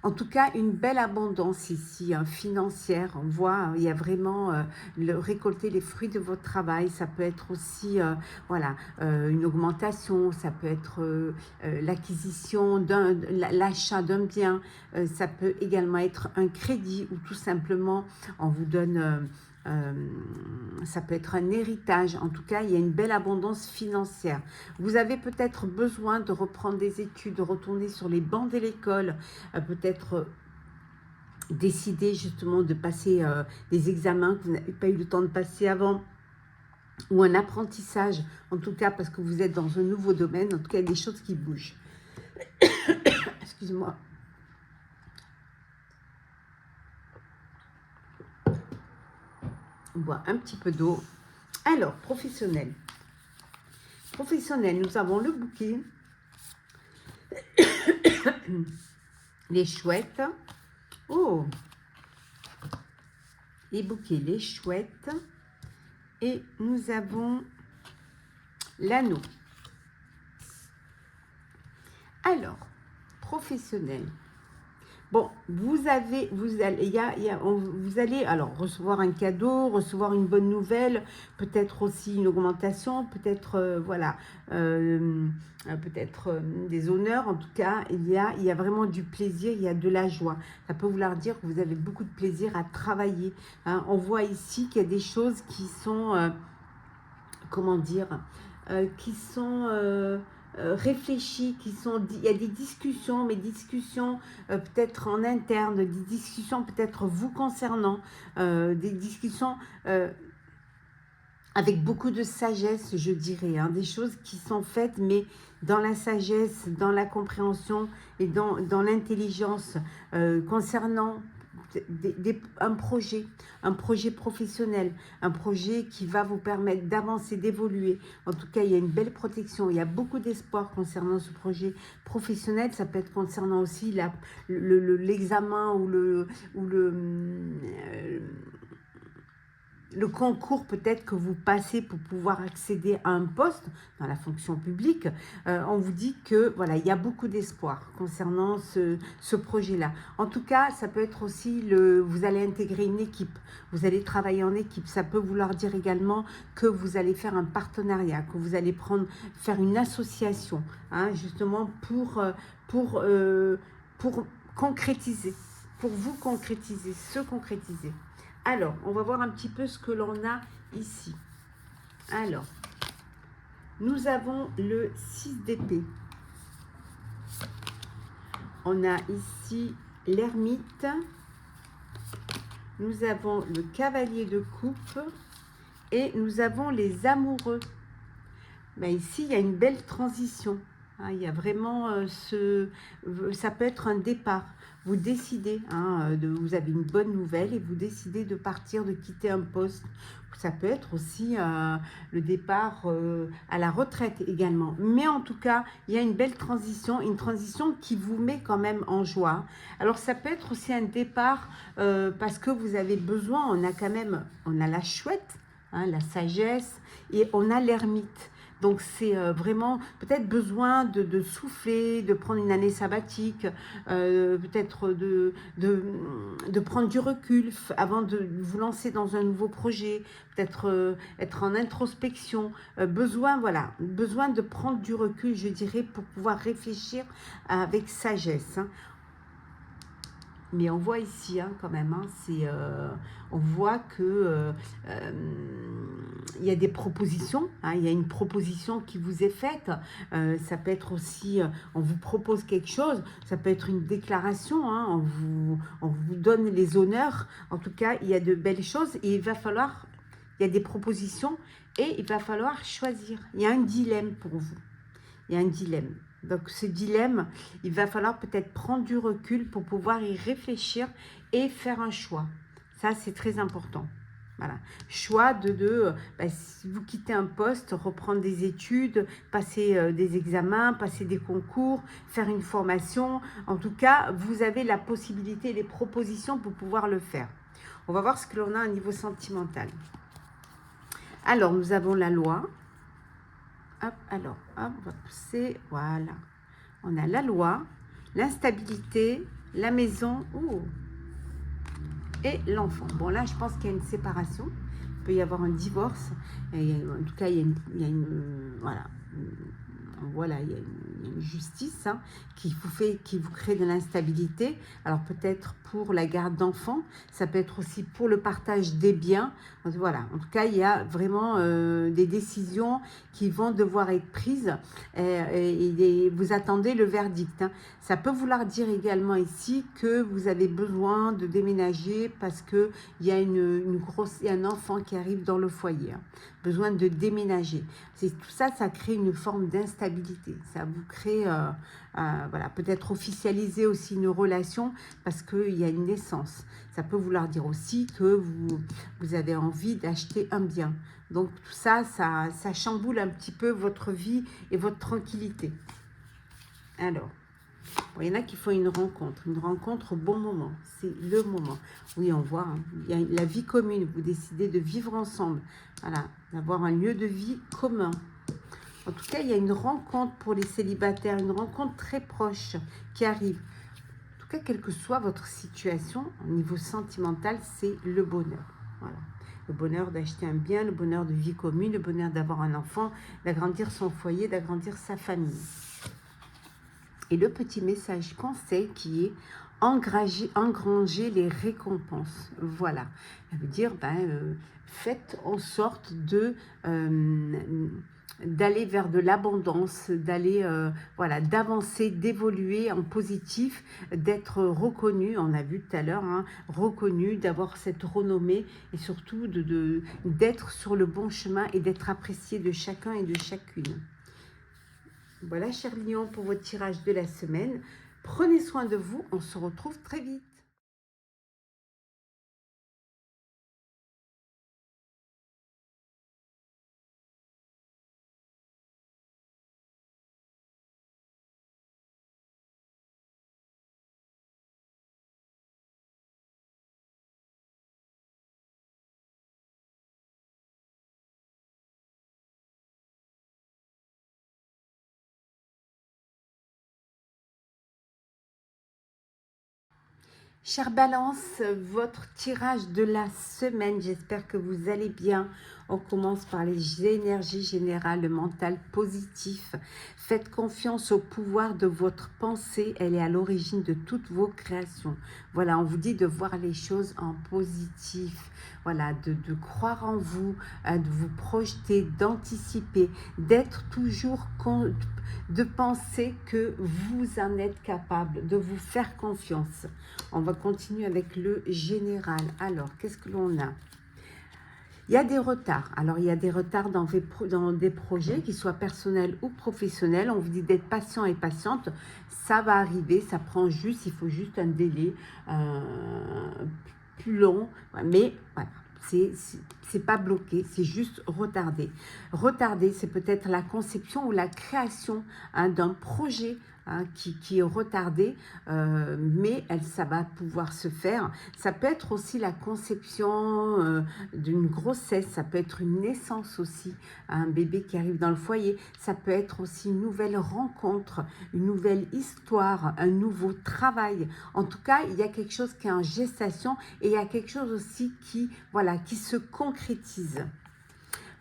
En tout cas, une belle abondance ici, hein, financière. On voit, il y a vraiment récolter les fruits de votre travail. Ça peut être aussi, voilà, une augmentation. Ça peut être l'acquisition l'achat d'un bien. Ça peut également être un crédit ou tout simplement, on vous donne... ça peut être un héritage. En tout cas, il y a une belle abondance financière. Vous avez peut-être besoin de reprendre des études, de retourner sur les bancs de l'école, peut-être décider justement de passer des examens que vous n'avez pas eu le temps de passer avant, ou un apprentissage, en tout cas parce que vous êtes dans un nouveau domaine. En tout cas, il y a des choses qui bougent. Excuse-moi. On boit un petit peu d'eau. Alors, professionnel. Professionnel, nous avons le bouquet, les chouettes. Oh, les bouquets, les chouettes. Et nous avons l'anneau. Alors, professionnel. Bon, vous allez, vous allez alors recevoir un cadeau, recevoir une bonne nouvelle, peut-être aussi une augmentation, peut-être, voilà, peut-être des honneurs. En tout cas, il y a vraiment du plaisir, il y a de la joie. Ça peut vouloir dire que vous avez beaucoup de plaisir à travailler, hein. On voit ici qu'il y a des choses qui sont, comment dire, qui sont réfléchies, il y a des discussions, mais discussions peut-être en interne, des discussions peut-être vous concernant, des discussions avec beaucoup de sagesse, je dirais, hein, des choses qui sont faites, mais dans la sagesse, dans la compréhension et dans l'intelligence concernant un projet professionnel, un projet qui va vous permettre d'avancer, d'évoluer. En tout cas, il y a une belle protection, il y a beaucoup d'espoir concernant ce projet professionnel. Ça peut être concernant aussi l'examen le concours peut-être que vous passez pour pouvoir accéder à un poste dans la fonction publique. On vous dit que voilà, il y a beaucoup d'espoir concernant ce projet-là. En tout cas, ça peut être aussi vous allez intégrer une équipe, vous allez travailler en équipe. Ça peut vouloir dire également que vous allez faire un partenariat, que vous allez faire une association, hein, justement pour concrétiser, pour vous concrétiser, se concrétiser. Alors, on va voir un petit peu ce que l'on a ici. Alors, nous avons le 6 d'épée. On a ici l'ermite. Nous avons le cavalier de coupe. Et nous avons les amoureux. Ben ici, il y a une belle transition. Hein, il y a vraiment ça peut être un départ. Vous décidez, hein, vous avez une bonne nouvelle et vous décidez de partir, de quitter un poste. Ça peut être aussi le départ à la retraite également. Mais en tout cas, il y a une belle transition, une transition qui vous met quand même en joie. Alors ça peut être aussi un départ parce que vous avez besoin, on a la chouette, hein, la sagesse, et on a l'ermite. Donc c'est vraiment peut-être besoin de souffler, de prendre une année sabbatique, peut-être de prendre du recul avant de vous lancer dans un nouveau projet, peut-être être en introspection, voilà, besoin de prendre du recul, je dirais, pour pouvoir réfléchir avec sagesse, hein. Mais on voit ici, hein, quand même, hein, on voit que il y a des propositions, hein, il y a une proposition qui vous est faite. Ça peut être aussi, on vous propose quelque chose, ça peut être une déclaration, hein, on vous donne les honneurs. En tout cas, il y a de belles choses et il y a des propositions et il va falloir choisir. Il y a un dilemme pour vous. Il y a un dilemme. Donc ce dilemme, il va falloir peut-être prendre du recul pour pouvoir y réfléchir et faire un choix. Ça, c'est très important. Voilà. Choix si vous quittez un poste, reprendre des études, passer des examens, passer des concours, faire une formation. En tout cas, vous avez la possibilité et les propositions pour pouvoir le faire. On va voir ce que l'on a au niveau sentimental. Alors, nous avons la loi. Hop, alors, hop, on va pousser, voilà. On a la loi, l'instabilité, la maison, et l'enfant. Bon, là, je pense qu'il y a une séparation. Il peut y avoir un divorce. Et en tout cas, il y a une voilà. Voilà, il y a une justice, hein, qui vous crée de l'instabilité. Alors peut-être pour la garde d'enfants, ça peut être aussi pour le partage des biens. Voilà, en tout cas, il y a vraiment des décisions qui vont devoir être prises et vous attendez le verdict, hein. Ça peut vouloir dire également ici que vous avez besoin de déménager parce qu'il y a il y a un enfant qui arrive dans le foyer, hein. Besoin de déménager. Tout ça, ça crée une forme d'instabilité. Ça vous crée, voilà, peut-être officialiser aussi une relation parce qu'il y a une naissance. Ça peut vouloir dire aussi que vous avez envie d'acheter un bien. Donc tout ça, ça chamboule un petit peu votre vie et votre tranquillité. Alors, bon, il y en a qui font une rencontre au bon moment, c'est le moment. Oui, on voit, hein, il y a la vie commune, vous décidez de vivre ensemble, voilà, d'avoir un lieu de vie commun. En tout cas, il y a une rencontre pour les célibataires, une rencontre très proche qui arrive. En tout cas, quelle que soit votre situation, au niveau sentimental, c'est le bonheur. Voilà. Le bonheur d'acheter un bien, le bonheur de vie commune, le bonheur d'avoir un enfant, d'agrandir son foyer, d'agrandir sa famille. Et le petit message conseil qui est engranger les récompenses. Voilà. Ça veut dire, faites en sorte de d'aller vers de l'abondance, d'aller voilà, d'avancer, d'évoluer en positif, d'être reconnu, on a vu tout à l'heure, hein, reconnu, d'avoir cette renommée et surtout d'être sur le bon chemin et d'être apprécié de chacun et de chacune. Voilà, chers lions, pour votre tirage de la semaine. Prenez soin de vous, on se retrouve très vite. Chère Balance, votre tirage de la semaine, j'espère que vous allez bien. On commence par les énergies générales, le mental positif. Faites confiance au pouvoir de votre pensée, elle est à l'origine de toutes vos créations. Voilà, on vous dit de voir les choses en positif, voilà, de croire en vous, de vous projeter, d'anticiper, d'être toujours de penser que vous en êtes capable, de vous faire confiance. On va continuer avec le général. Alors, qu'est-ce que l'on a? Il y a des retards. Alors, il y a des retards dans des projets, qu'ils soient personnels ou professionnels. On vous dit d'être patient et patiente. Ça va arriver, ça prend juste, il faut juste un délai plus long. Mais voilà, c'est pas bloqué, c'est juste retardé. Retardé, c'est peut-être la conception ou la création d'un projet qui est retardé, mais ça va pouvoir se faire. Ça peut être aussi la conception d'une grossesse, ça peut être une naissance aussi, un bébé qui arrive dans le foyer, ça peut être aussi une nouvelle rencontre, une nouvelle histoire, un nouveau travail. En tout cas, il y a quelque chose qui est en gestation et il y a quelque chose aussi qui se concrétise.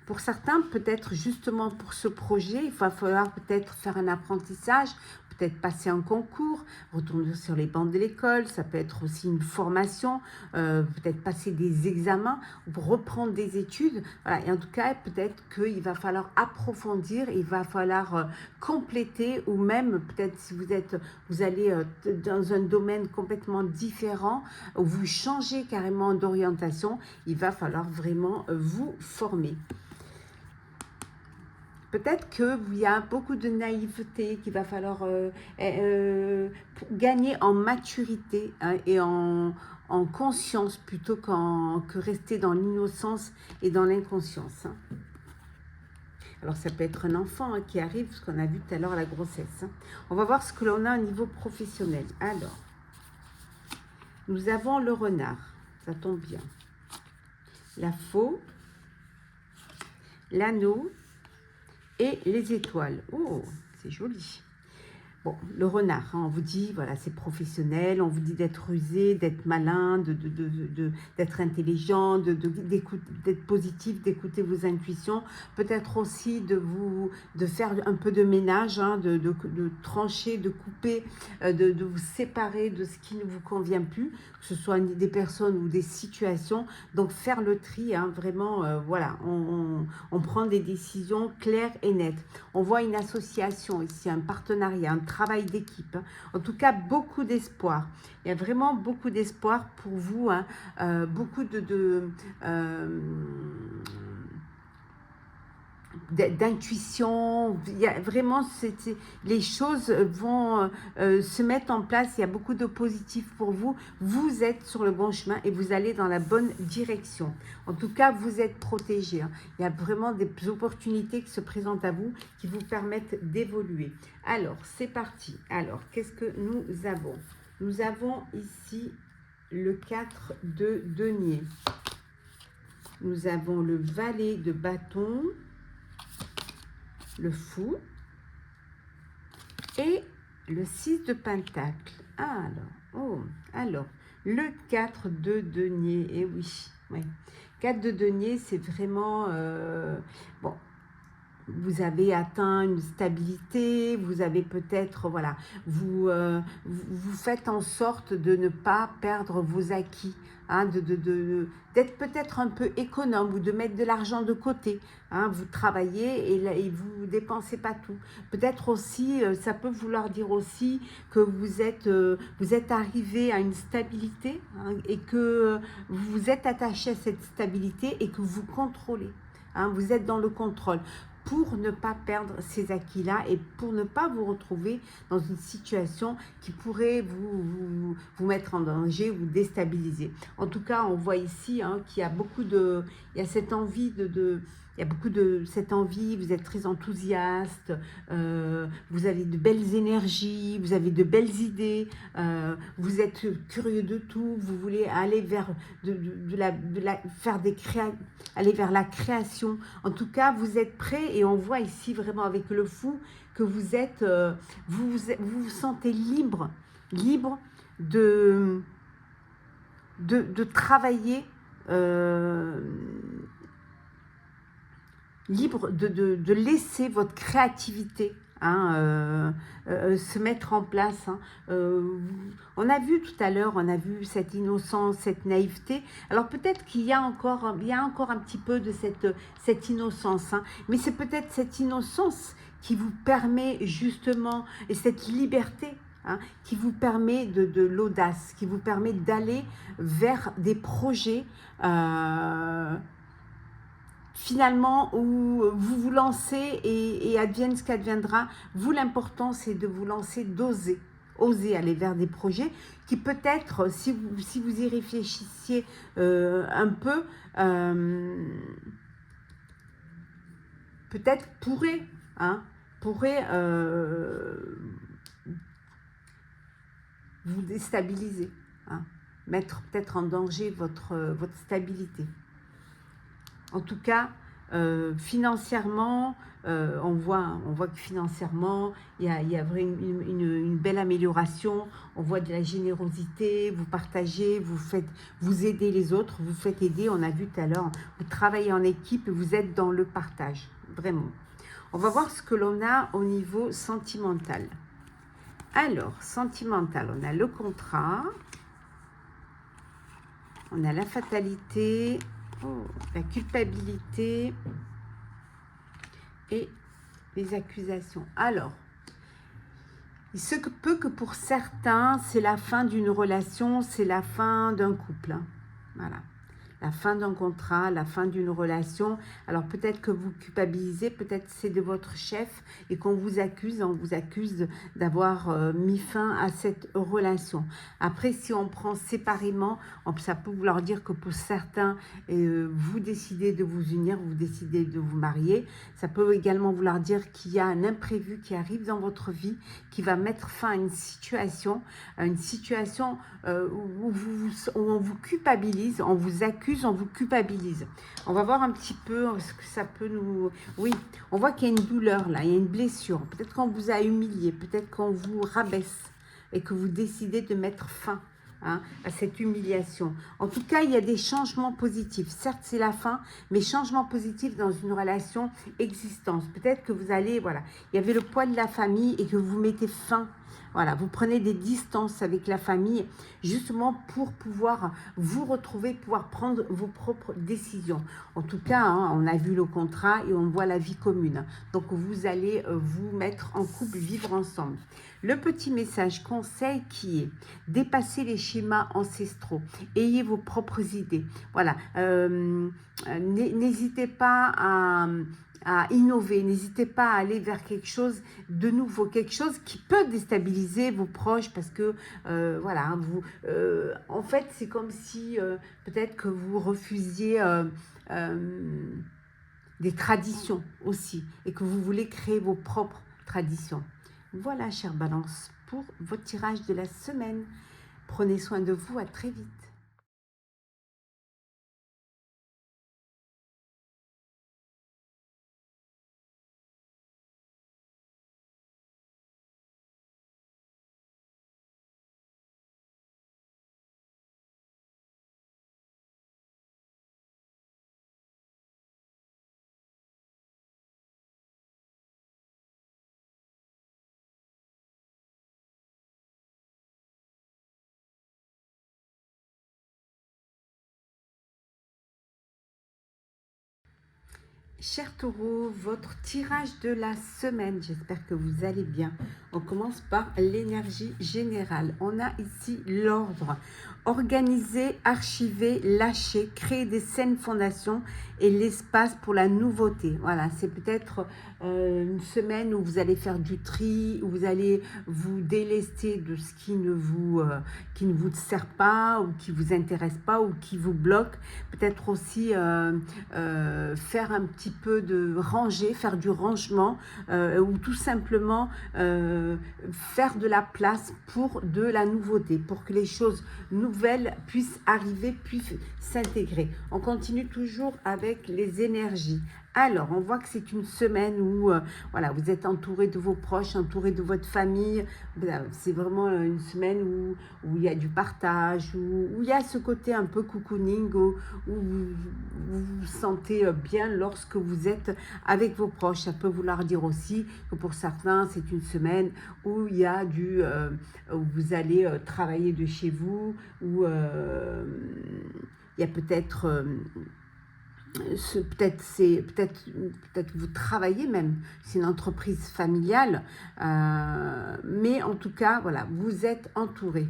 Pour certains, peut-être justement pour ce projet, il va falloir peut-être faire un apprentissage, peut-être passer un concours, retourner sur les bancs de l'école, ça peut être aussi une formation, peut-être passer des examens, ou reprendre des études. Voilà. Et en tout cas, peut-être qu'il va falloir approfondir, il va falloir compléter, ou même peut-être si vous allez dans un domaine complètement différent, ou vous changez carrément d'orientation, il va falloir vraiment vous former. Peut-être qu'il y a beaucoup de naïveté qu'il va falloir gagner en maturité et en conscience plutôt que rester dans l'innocence et dans l'inconscience. Alors ça peut être un enfant qui arrive, ce qu'on a vu tout à l'heure, la grossesse. On va voir ce que l'on a au niveau professionnel. Alors, nous avons le renard, ça tombe bien. La faux, l'anneau, et les étoiles. Oh, c'est joli. Bon, le renard, on vous dit, voilà, c'est professionnel, on vous dit d'être rusé, d'être malin, d'être intelligent, d'être positif, d'écouter vos intuitions, peut-être aussi de faire un peu de ménage, de trancher, de couper, de vous séparer de ce qui ne vous convient plus, que ce soit des personnes ou des situations. Donc faire le tri, vraiment, voilà, on prend des décisions claires et nettes. On voit une association ici, un partenariat, un travail d'équipe. En tout cas, beaucoup d'espoir. Il y a vraiment beaucoup d'espoir pour vous. Beaucoup d'intuition, il y a vraiment les choses vont se mettre en place, il y a beaucoup de positif pour vous, vous êtes sur le bon chemin et vous allez dans la bonne direction. En tout cas, vous êtes protégé. Il y a vraiment des opportunités qui se présentent à vous qui vous permettent d'évoluer. Alors, c'est parti. Alors, qu'est-ce que nous avons? Nous avons ici le 4 de denier. Nous avons le valet de bâton, le fou et le 6 de pentacle. Alors, le 4 de denier, et oui, oui. 4 de denier, c'est vraiment, bon, vous avez atteint une stabilité, vous avez peut-être, voilà, vous faites en sorte de ne pas perdre vos acquis, hein, d'être peut-être un peu économe ou de mettre de l'argent de côté. Hein, vous travaillez et vous ne dépensez pas tout. Peut-être aussi, ça peut vouloir dire aussi que vous êtes arrivé à une stabilité, hein, et que vous êtes attaché à cette stabilité et que vous contrôlez. Hein, vous êtes dans le contrôle pour ne pas perdre ces acquis-là et pour ne pas vous retrouver dans une situation qui pourrait vous mettre en danger, vous déstabiliser. En tout cas, on voit ici, hein, qu'il y a beaucoup de... Il y a cette envie il y a beaucoup de cette envie, vous êtes très enthousiaste, vous avez de belles énergies, vous avez de belles idées, vous êtes curieux de tout, vous voulez aller vers, aller vers la création. En tout cas, vous êtes prêt et on voit ici vraiment avec le fou que vous êtes, vous sentez libre, libre de, de travailler, libre de laisser votre créativité, hein, se mettre en place. Hein. On a vu tout à l'heure, on a vu cette innocence, cette naïveté. Alors peut-être qu'il y a encore un petit peu de cette innocence, hein, mais c'est peut-être cette innocence qui vous permet justement, et cette liberté, hein, qui vous permet de l'audace, qui vous permet d'aller vers des projets, finalement, où vous vous lancez et advienne ce qu'adviendra. Vous, l'important, c'est de vous lancer, d'oser. Oser aller vers des projets qui peut-être, si vous y réfléchissiez un peu, peut-être pourraient, hein, vous déstabiliser, hein, mettre peut-être en danger votre stabilité. En tout cas, financièrement, on voit que financièrement, il y a vraiment une belle amélioration. On voit de la générosité, vous partagez, vous aidez les autres, vous faites aider. On a vu tout à l'heure, vous travaillez en équipe et vous êtes dans le partage, vraiment. On va voir ce que l'on a au niveau sentimental. Alors, sentimental, on a le contrat, on a la fatalité, la culpabilité et les accusations. Alors, il se peut que pour certains, c'est la fin d'une relation, c'est la fin d'un couple. Hein. Voilà. La fin d'un contrat, la fin d'une relation. Alors peut-être que vous culpabilisez, peut-être c'est de votre chef et qu'on vous accuse, on vous accuse d'avoir mis fin à cette relation. Après, si on prend séparément, ça peut vouloir dire que pour certains, vous décidez de vous unir, vous décidez de vous marier. Ça peut également vouloir dire qu'il y a un imprévu qui arrive dans votre vie, qui va mettre fin à une situation où on vous culpabilise, on vous accuse, on vous culpabilise. On va voir un petit peu ce que ça peut nous... Oui, on voit qu'il y a une douleur là, il y a une blessure. Peut-être qu'on vous a humilié, peut-être qu'on vous rabaisse et que vous décidez de mettre fin, hein, à cette humiliation. En tout cas, il y a des changements positifs. Certes, c'est la fin, mais changements positifs dans une relation existence. Peut-être que vous allez, voilà, il y avait le poids de la famille et que vous mettez fin. Voilà, vous prenez des distances avec la famille, justement pour pouvoir vous retrouver, pouvoir prendre vos propres décisions. En tout cas, hein, on a vu le contrat et on voit la vie commune. Donc, vous allez vous mettre en couple, vivre ensemble. Le petit message conseil qui est dépasser les schémas ancestraux, ayez vos propres idées. Voilà, n'hésitez pas à innover, n'hésitez pas à aller vers quelque chose de nouveau, quelque chose qui peut déstabiliser vos proches parce que, voilà, en fait, c'est comme si peut-être que vous refusiez des traditions aussi et que vous voulez créer vos propres traditions. Voilà, chère Balance, pour votre tirage de la semaine. Prenez soin de vous, à très vite. Cher Taureau, votre tirage de la semaine, j'espère que vous allez bien. On commence par l'énergie générale. On a ici l'ordre. Organiser, archiver, lâcher, créer des saines fondations et l'espace pour la nouveauté. Voilà, c'est peut-être une semaine où vous allez faire du tri, où vous allez vous délester de ce qui ne vous sert pas ou qui vous intéresse pas ou qui vous bloque. Peut-être aussi faire un petit peu de ranger, faire du rangement ou tout simplement faire de la place pour de la nouveauté, pour que les choses nouvelles puissent arriver, puissent s'intégrer. On continue toujours avec les énergies. Alors, on voit que c'est une semaine où voilà, vous êtes entouré de vos proches, entouré de votre famille. C'est vraiment une semaine où il y a du partage, où il y a ce côté un peu cocooning, où vous vous sentez bien lorsque vous êtes avec vos proches. Ça peut vouloir dire aussi que pour certains, c'est une semaine où il y a où vous allez travailler de chez vous, où il y a peut-être... peut-être vous travaillez même, c'est une entreprise familiale, mais en tout cas, voilà, vous êtes entouré.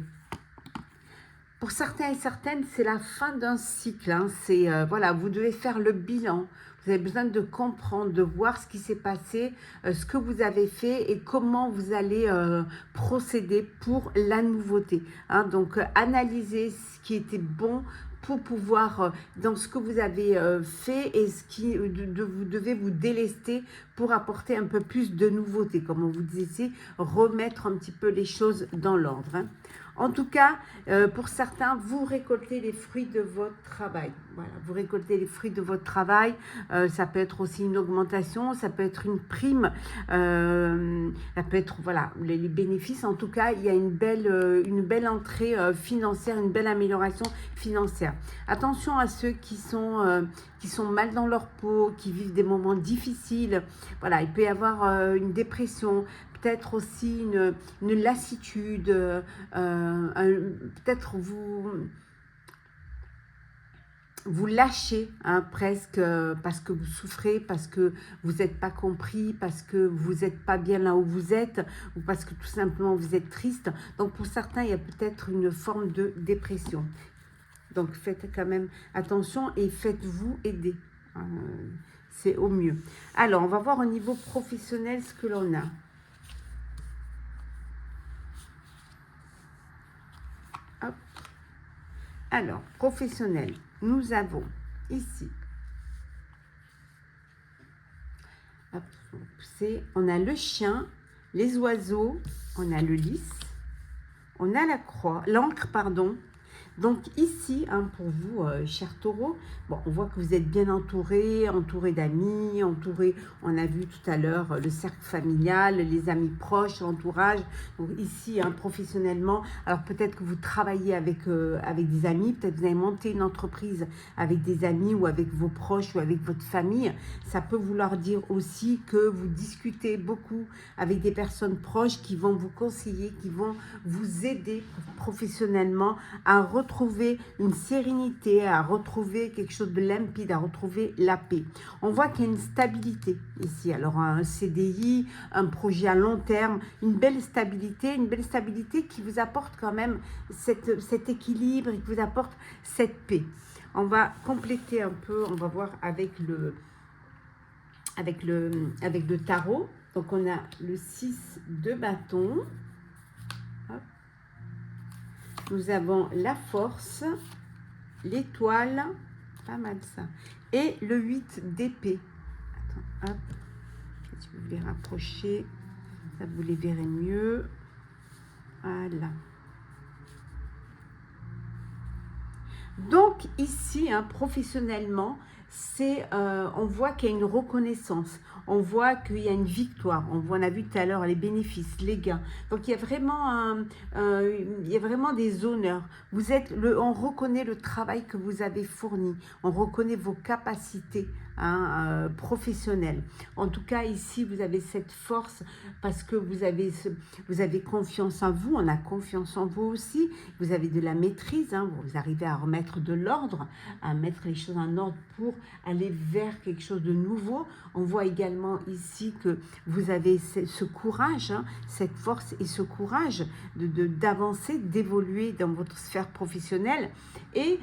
Pour certains et certaines, c'est la fin d'un cycle, hein. C'est, voilà, vous devez faire le bilan. Vous avez besoin de comprendre, de voir ce qui s'est passé, ce que vous avez fait et comment vous allez procéder pour la nouveauté, hein. Donc, analysez ce qui était bon pour pouvoir, dans ce que vous avez fait et ce qui vous devez vous délester pour apporter un peu plus de nouveauté, comme on vous disait, remettre un petit peu les choses dans l'ordre, hein. En tout cas, pour certains, vous récoltez les fruits de votre travail. Voilà, vous récoltez les fruits de votre travail. Ça peut être aussi une augmentation, ça peut être une prime, ça peut être voilà les bénéfices. En tout cas, il y a une belle entrée financière, une belle amélioration financière. Attention à ceux qui sont mal dans leur peau, qui vivent des moments difficiles. Voilà, il peut y avoir une dépression. Peut-être aussi une lassitude, peut-être vous lâchez, hein, presque parce que vous souffrez, parce que vous n'êtes pas compris, parce que vous n'êtes pas bien là où vous êtes, ou parce que tout simplement vous êtes triste. Donc pour certains, il y a peut-être une forme de dépression. Donc faites quand même attention et faites-vous aider. C'est au mieux. Alors, on va voir au niveau professionnel ce que l'on a. Hop. Alors, professionnel, nous avons ici, hop, on a le chien, les oiseaux, on a le lys, on a la croix, l'encre, pardon. Donc ici, hein, pour vous, chers taureaux, bon, on voit que vous êtes bien entouré d'amis, on a vu tout à l'heure le cercle familial, les amis proches, l'entourage. Donc ici, hein, professionnellement, alors peut-être que vous travaillez avec des amis, peut-être que vous avez monté une entreprise avec des amis ou avec vos proches ou avec votre famille. Ça peut vouloir dire aussi que vous discutez beaucoup avec des personnes proches qui vont vous conseiller, qui vont vous aider professionnellement à retrouver une sérénité, à retrouver quelque chose de limpide, à retrouver la paix. On voit qu'il y a une stabilité ici. Alors un CDI, un projet à long terme, une belle stabilité qui vous apporte quand même cet équilibre et qui vous apporte cette paix. On va compléter un peu, on va voir avec le tarot. Donc on a le 6 de bâton. Nous avons la force, l'étoile, pas mal ça, et le 8 d'épée. Attends, hop, si vous les rapprochez, ça vous les verrez mieux. Voilà. Donc ici, hein, professionnellement, on voit qu'il y a une reconnaissance, on voit qu'il y a une victoire, on a vu tout à l'heure les bénéfices, les gains. Donc il y a vraiment des honneurs. On reconnaît le travail que vous avez fourni, on reconnaît vos capacités hein, professionnelle. En tout cas, ici, vous avez cette force parce que vous avez confiance en vous, on a confiance en vous aussi, vous avez de la maîtrise, hein, vous arrivez à remettre de l'ordre, à mettre les choses en ordre pour aller vers quelque chose de nouveau. On voit également ici que vous avez ce courage, hein, cette force et ce courage d'avancer, d'évoluer dans votre sphère professionnelle et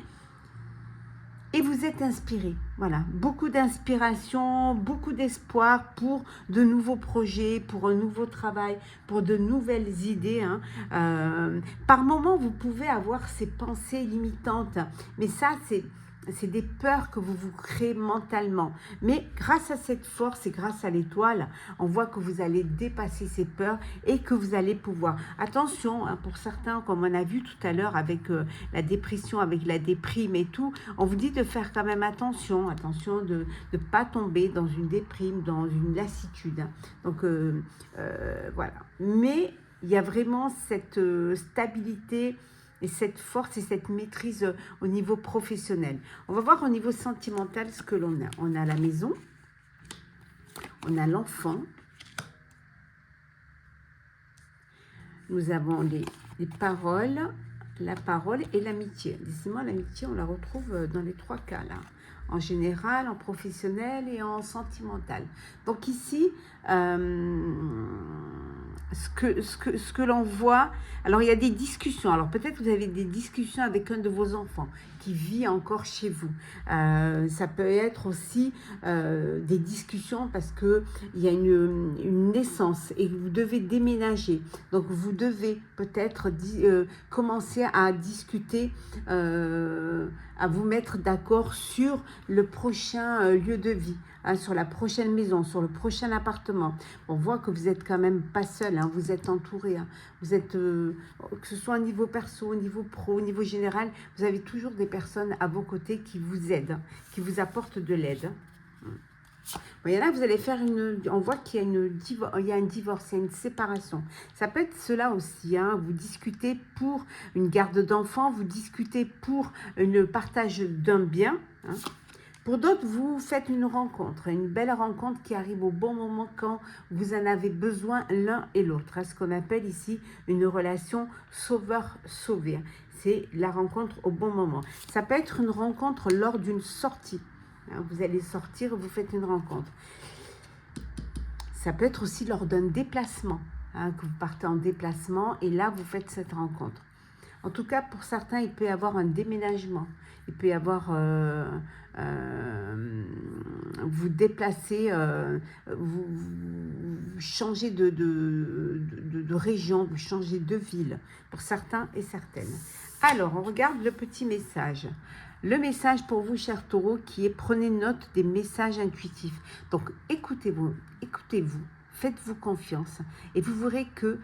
vous êtes inspiré. Voilà, beaucoup d'inspiration, beaucoup d'espoir pour de nouveaux projets, pour un nouveau travail, pour de nouvelles idées. Hein. Par moments, vous pouvez avoir ces pensées limitantes, mais ça, c'est des peurs que vous vous créez mentalement. Mais grâce à cette force et grâce à l'étoile, on voit que vous allez dépasser ces peurs et que vous allez pouvoir. Attention, hein, pour certains, comme on a vu tout à l'heure avec la dépression, avec la déprime et tout, on vous dit de faire quand même attention de ne pas tomber dans une déprime, dans une lassitude. Donc, voilà. Mais il y a vraiment cette stabilité et cette force et cette maîtrise au niveau professionnel. On va voir au niveau sentimental ce que l'on a. On a la maison, on a l'enfant, nous avons les paroles, la parole et l'amitié. Décidément, l'amitié, on la retrouve dans les trois cas là. En général, en professionnel et en sentimental. Donc ici, ce que l'on voit, alors il y a des discussions. Alors peut-être vous avez des discussions avec un de vos enfants qui vit encore chez vous. Ça peut être aussi des discussions parce que il y a une naissance et vous devez déménager. Donc vous devez peut-être commencer à discuter, à vous mettre d'accord sur le prochain lieu de vie, hein, sur la prochaine maison, sur le prochain appartement. On voit que vous êtes quand même pas seul, hein, vous êtes entouré. Hein, vous êtes, que ce soit au niveau perso, au niveau pro, au niveau général, vous avez toujours des personnes à vos côtés qui vous aident, qui vous apportent de l'aide. Bon, il y en a, vous allez faire on voit qu'il y a un divorce, il y a une séparation. Ça peut être cela aussi, hein, vous discutez pour une garde d'enfants, vous discutez pour le partage d'un bien. Hein. Pour d'autres, vous faites une rencontre, une belle rencontre qui arrive au bon moment quand vous en avez besoin l'un et l'autre. C'est ce qu'on appelle ici une relation sauveur-sauvé. C'est la rencontre au bon moment. Ça peut être une rencontre lors d'une sortie. Vous allez sortir, vous faites une rencontre. Ça peut être aussi lors d'un déplacement, hein, que vous partez en déplacement et là, vous faites cette rencontre. En tout cas, pour certains, il peut y avoir un déménagement. Il peut y avoir... vous déplacez, vous changez de région, vous changez de ville, pour certains et certaines. Alors, on regarde le petit message. Le message pour vous, chers taureaux, qui est prenez note des messages intuitifs. Donc, écoutez-vous, faites-vous confiance et vous verrez que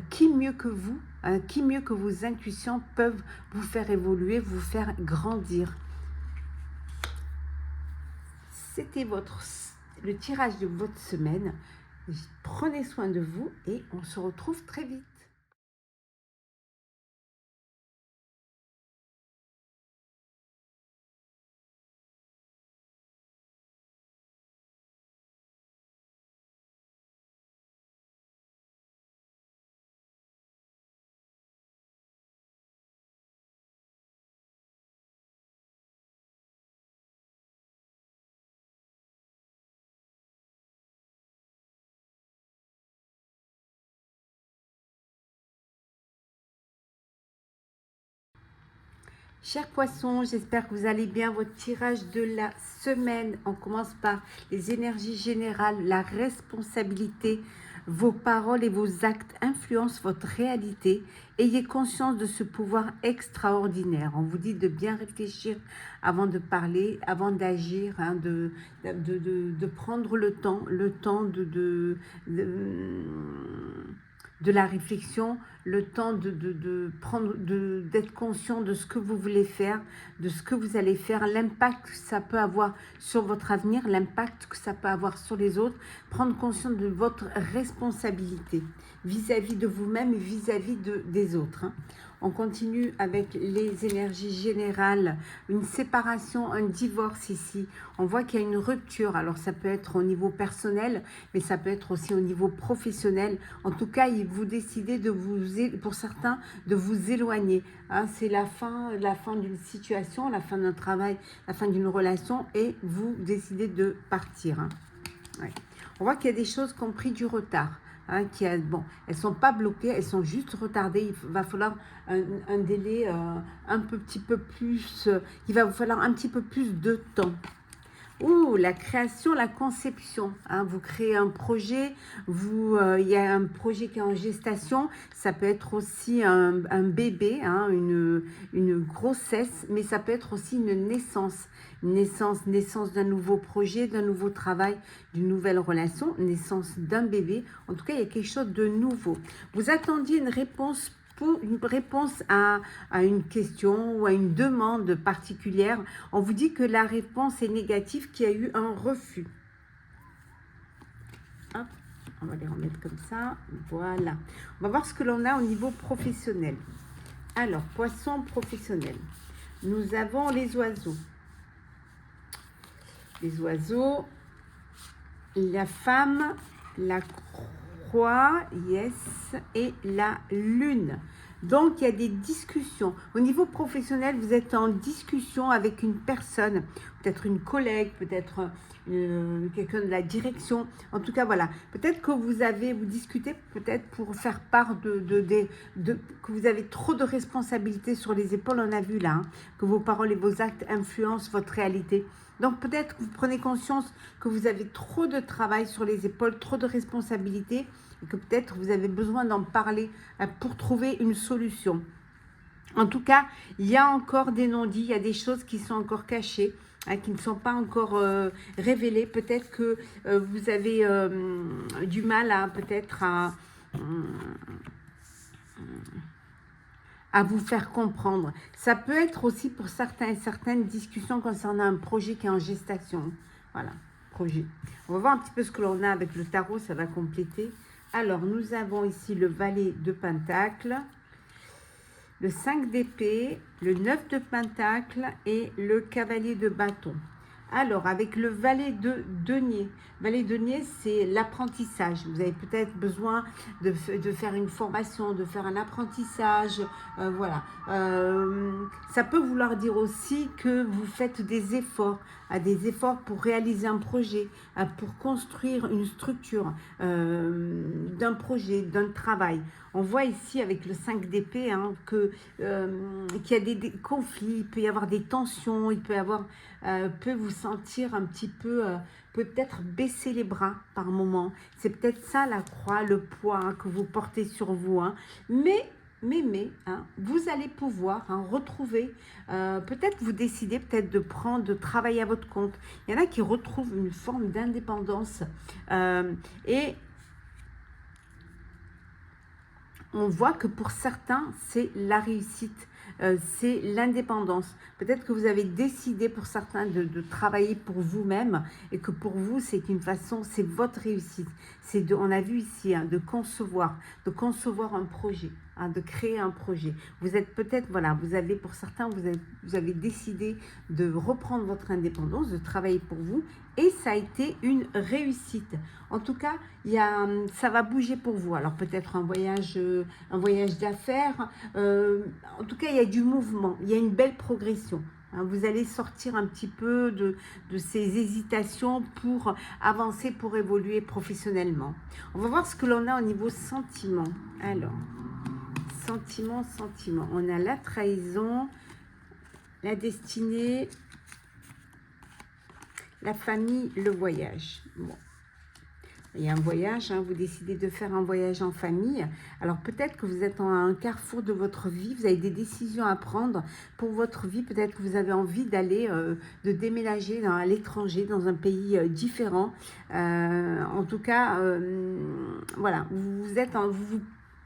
qui mieux que vous, qui mieux que vos intuitions peuvent vous faire évoluer, vous faire grandir. C'était le tirage de votre semaine. Prenez soin de vous et on se retrouve très vite. Chers poissons, j'espère que vous allez bien. Votre tirage de la semaine, on commence par les énergies générales, la responsabilité. Vos paroles et vos actes influencent votre réalité. Ayez conscience de ce pouvoir extraordinaire. On vous dit de bien réfléchir avant de parler, avant d'agir, hein, de prendre le temps de la réflexion, le temps d'être conscient de ce que vous voulez faire, de ce que vous allez faire, l'impact que ça peut avoir sur votre avenir, l'impact que ça peut avoir sur les autres, prendre conscience de votre responsabilité vis-à-vis de vous-même et vis-à-vis des autres. Hein. On continue avec les énergies générales, une séparation, un divorce ici. On voit qu'il y a une rupture. Alors ça peut être au niveau personnel, mais ça peut être aussi au niveau professionnel. En tout cas, vous décidez de pour certains, de vous éloigner. Hein, c'est la fin d'une situation, la fin d'un travail, la fin d'une relation, et vous décidez de partir. Hein. Ouais. On voit qu'il y a des choses qui ont pris du retard. Hein, bon, elles ne sont pas bloquées, elles sont juste retardées. Il va falloir un délai petit peu plus, il va vous falloir un petit peu plus de temps. Ouh, la création, la conception. Hein, vous créez un projet, il y a un projet qui est en gestation. Ça peut être aussi un bébé, hein, une grossesse, mais ça peut être aussi une naissance. Naissance d'un nouveau projet, d'un nouveau travail, d'une nouvelle relation, naissance d'un bébé. En tout cas, il y a quelque chose de nouveau. Vous attendiez une réponse à une question ou à une demande particulière. On vous dit que la réponse est négative, qu'il y a eu un refus. Hop, on va les remettre comme ça. Voilà. On va voir ce que l'on a au niveau professionnel. Alors, poisson professionnel. Nous avons les oiseaux. Les oiseaux, la femme, la croix, yes, et la lune. Donc, il y a des discussions. Au niveau professionnel, vous êtes en discussion avec une personne, peut-être une collègue, peut-être quelqu'un de la direction. En tout cas, voilà. Peut-être que vous discutez peut-être pour faire part que vous avez trop de responsabilités sur les épaules. On a vu là, hein, que vos paroles et vos actes influencent votre réalité. Donc, peut-être que vous prenez conscience que vous avez trop de travail sur les épaules, trop de responsabilités, et que peut-être vous avez besoin d'en parler pour trouver une solution. En tout cas, il y a encore des non-dits, il y a des choses qui sont encore cachées, hein, qui ne sont pas encore révélées. Peut-être que vous avez du mal à vous faire comprendre. Ça peut être aussi pour certains et certaines discussions concernant un projet qui est en gestation. Voilà, projet. On va voir un petit peu ce que l'on a avec le tarot, ça va compléter. Alors, nous avons ici le valet de Pentacle, le 5 d'épée, le 9 de Pentacle et le cavalier de bâton. Alors, avec le valet de denier. Valet de denier, c'est l'apprentissage. Vous avez peut-être besoin de faire une formation, de faire un apprentissage. Voilà. Ça peut vouloir dire aussi que vous faites des efforts pour réaliser un projet, pour construire une structure d'un projet, d'un travail. On voit ici avec le 5 d'épée hein, qu'il y a des conflits, il peut y avoir des tensions, il peut y avoir, peut vous sentir un petit peu, peut-être baisser les bras par moment. C'est peut-être ça la croix, le poids hein, que vous portez sur vous. Hein. Mais hein, vous allez pouvoir hein, retrouver, peut-être vous décidez peut-être de travailler à votre compte. Il y en a qui retrouvent une forme d'indépendance et on voit que pour certains, c'est la réussite, c'est l'indépendance. Peut-être que vous avez décidé pour certains de travailler pour vous-même et que pour vous, c'est une façon, c'est votre réussite. On a vu ici, hein, de concevoir un projet, hein, de créer un projet. Vous êtes peut-être, voilà, pour certains, vous avez décidé de reprendre votre indépendance, de travailler pour vous et ça a été une réussite. En tout cas, ça va bouger pour vous. Alors peut-être un voyage d'affaires. En tout cas, il y a du mouvement, il y a une belle progression. Hein, vous allez sortir un petit peu de ces hésitations pour avancer, pour évoluer professionnellement. On va voir ce que l'on a au niveau sentiment. Alors, sentiment. On a la trahison, la destinée, la famille, le voyage. Bon. Il y a un voyage, hein, vous décidez de faire un voyage en famille. Alors peut-être que vous êtes à un carrefour de votre vie, vous avez des décisions à prendre pour votre vie. Peut-être que vous avez envie d'aller, de déménager à l'étranger, dans un pays différent. En tout cas, voilà, vous vous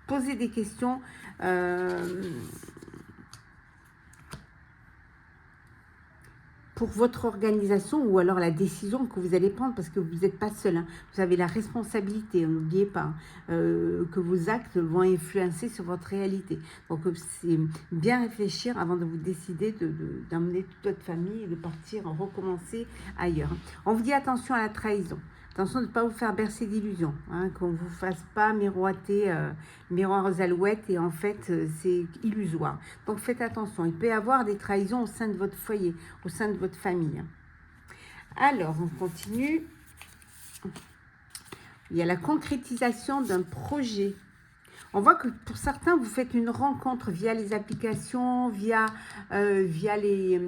posez des questions. pour votre organisation ou alors la décision que vous allez prendre parce que vous n'êtes pas seul. Hein. Vous avez la responsabilité, n'oubliez pas que vos actes vont influencer sur votre réalité. Donc c'est bien réfléchir avant de vous décider d'emmener toute votre famille et de partir, recommencer ailleurs. On vous dit attention à la trahison. Attention de ne pas vous faire bercer d'illusions, hein, qu'on ne vous fasse pas miroiter, miroir aux alouettes, et en fait, c'est illusoire. Donc, faites attention. Il peut y avoir des trahisons au sein de votre foyer, au sein de votre famille. Alors, on continue. Il y a la concrétisation d'un projet. On voit que pour certains, vous faites une rencontre via les applications, via les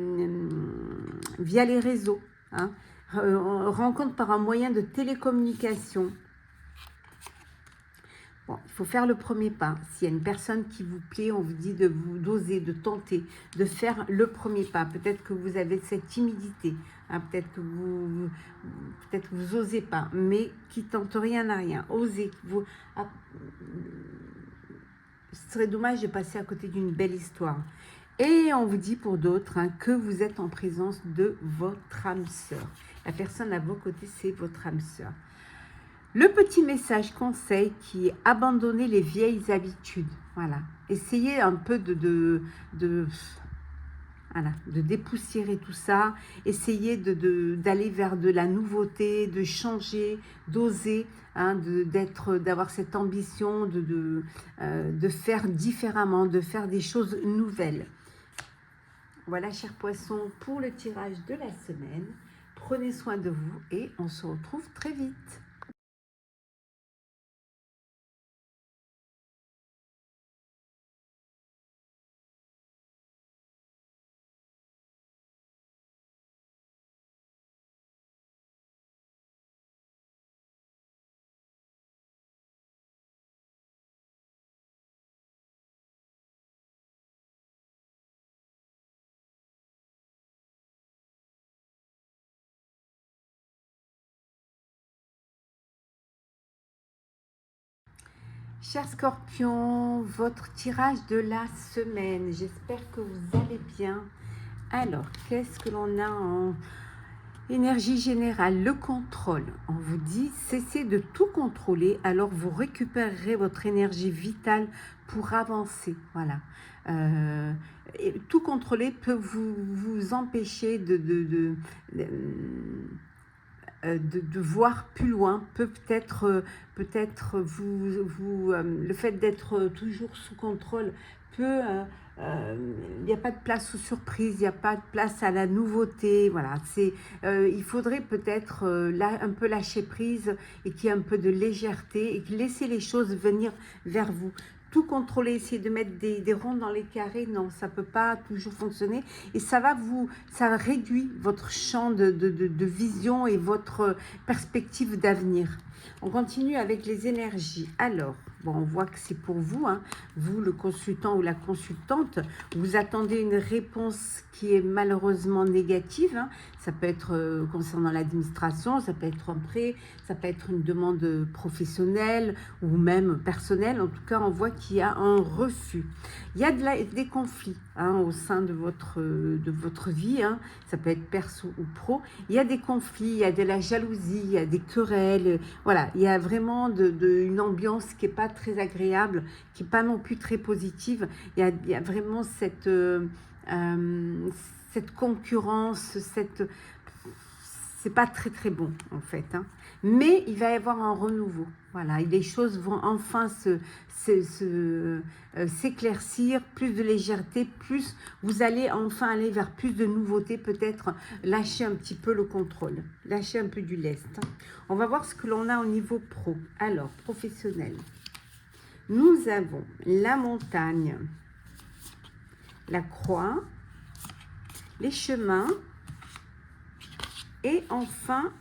réseaux, hein. Rencontre par un moyen de télécommunication. Bon, il faut faire le premier pas. S'il y a une personne qui vous plaît, on vous dit d'oser, de tenter, de faire le premier pas. Peut-être que vous avez cette timidité, hein, peut-être que vous osez pas, mais qui tente rien à rien. Osez. Ce serait dommage de passer à côté d'une belle histoire. Et on vous dit pour d'autres, hein, que vous êtes en présence de votre âme sœur. La personne à vos côtés, c'est votre âme sœur. Le petit message conseil qui est abandonner les vieilles habitudes. Voilà. Essayez un peu de dépoussiérer tout ça. Essayez d'aller vers de la nouveauté, de changer, d'oser, hein, d'avoir cette ambition de faire différemment, de faire des choses nouvelles. Voilà, chers poissons, pour le tirage de la semaine. Prenez soin de vous et on se retrouve très vite. Chers scorpions, votre tirage de la semaine. J'espère que vous allez bien. Alors, qu'est-ce que l'on a en énergie générale? Le contrôle. On vous dit, cessez de tout contrôler, alors vous récupérerez votre énergie vitale pour avancer. Voilà. Et tout contrôler peut vous empêcher de voir plus loin, peut-être le fait d'être toujours sous contrôle peut, il n'y a pas de place aux surprises, il n'y a pas de place à la nouveauté, voilà, il faudrait peut-être un peu lâcher prise et qu'il y ait un peu de légèreté et laisser les choses venir vers vous. Tout contrôler, essayer de mettre des ronds dans les carrés, non, ça ne peut pas toujours fonctionner. Et ça réduit votre champ de vision et votre perspective d'avenir. On continue avec les énergies. Alors, bon, on voit que c'est pour vous, hein, vous, le consultant ou la consultante, vous attendez une réponse qui est malheureusement négative. Hein. Ça peut être concernant l'administration, ça peut être un prêt, ça peut être une demande professionnelle ou même personnelle. En tout cas, on voit qu'il y a un refus. Il y a des conflits, hein, au sein de votre vie. Hein. Ça peut être perso ou pro. Il y a des conflits, il y a de la jalousie, il y a des querelles. Voilà, il y a vraiment une ambiance qui n'est pas très agréable, qui n'est pas non plus très positive. Il y a vraiment cette concurrence, c'est pas très très bon en fait, hein. Mais il va y avoir un renouveau, voilà, et les choses vont enfin s'éclaircir, plus de légèreté, plus vous allez enfin aller vers plus de nouveautés, peut-être lâcher un petit peu le contrôle, lâcher un peu du lest, hein. On va voir ce que l'on a au niveau pro. Alors, professionnel, nous avons la montagne, la croix, les chemins et enfin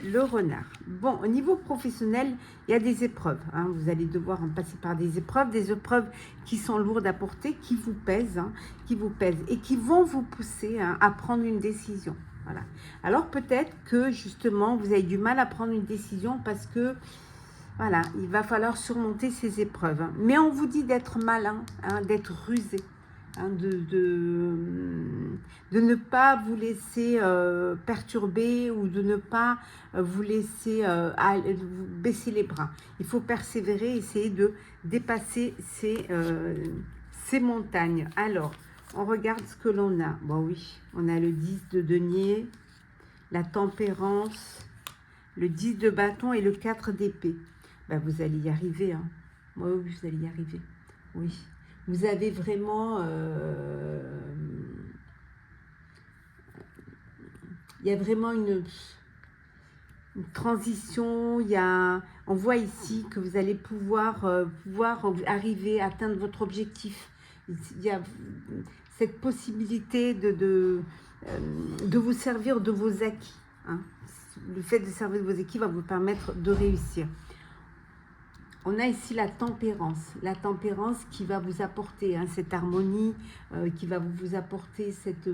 le renard. Bon, au niveau professionnel, il y a des épreuves, hein. Vous allez devoir en passer par des épreuves qui sont lourdes à porter, qui vous pèsent, hein, et qui vont vous pousser, hein, à prendre une décision. Voilà. Alors peut-être que justement, vous avez du mal à prendre une décision parce que voilà, il va falloir surmonter ces épreuves. Hein. Mais on vous dit d'être malin, hein, d'être rusé. hein, de ne pas vous laisser perturber ou de ne pas vous laisser baisser les bras. Il faut persévérer, essayer de dépasser ces montagnes. Alors, on regarde ce que l'on a. Bon oui, on a le 10 de denier, la tempérance, le 10 de bâton et le 4 d'épée. Ben, vous allez y arriver. Hein. Oui, vous allez y arriver. Oui. Vous avez vraiment... il y a vraiment une transition. On voit ici que vous allez pouvoir arriver à atteindre votre objectif. Il y a cette possibilité de vous servir de vos acquis. Hein. Le fait de servir de vos acquis va vous permettre de réussir. On a ici la tempérance qui va vous apporter cette harmonie, qui va vous apporter cette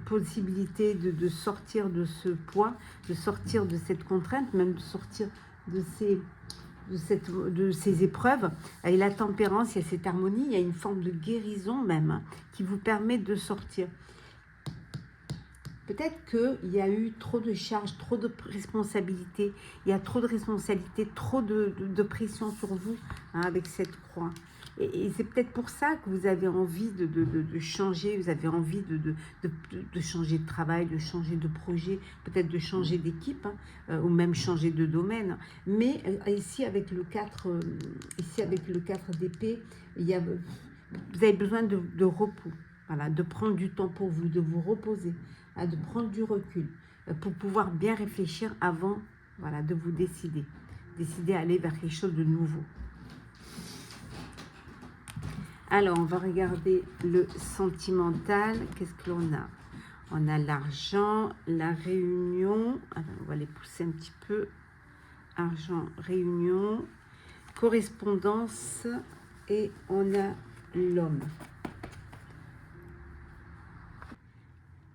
possibilité de sortir de ce poids, de sortir de cette contrainte, même de sortir de ces épreuves. Et la tempérance, il y a cette harmonie, il y a une forme de guérison même qui vous permet de sortir. Peut-être qu'il y a eu trop de charges, trop de responsabilités. Il y a trop de responsabilités, trop de pression sur vous avec cette croix. Et c'est peut-être pour ça que vous avez envie de changer, vous avez envie de changer de travail, de changer de projet, peut-être de changer d'équipe, ou même changer de domaine. Mais ici, avec le 4 d'épée, vous avez besoin de repos, voilà, de prendre du temps pour vous, de vous reposer, de prendre du recul, pour pouvoir bien réfléchir avant, voilà, de vous décider à aller vers quelque chose de nouveau. Alors, on va regarder le sentimental. Qu'est-ce que l'on a? On a l'argent, la réunion. Alors, on va les pousser un petit peu. Argent, réunion, correspondance et on a l'homme.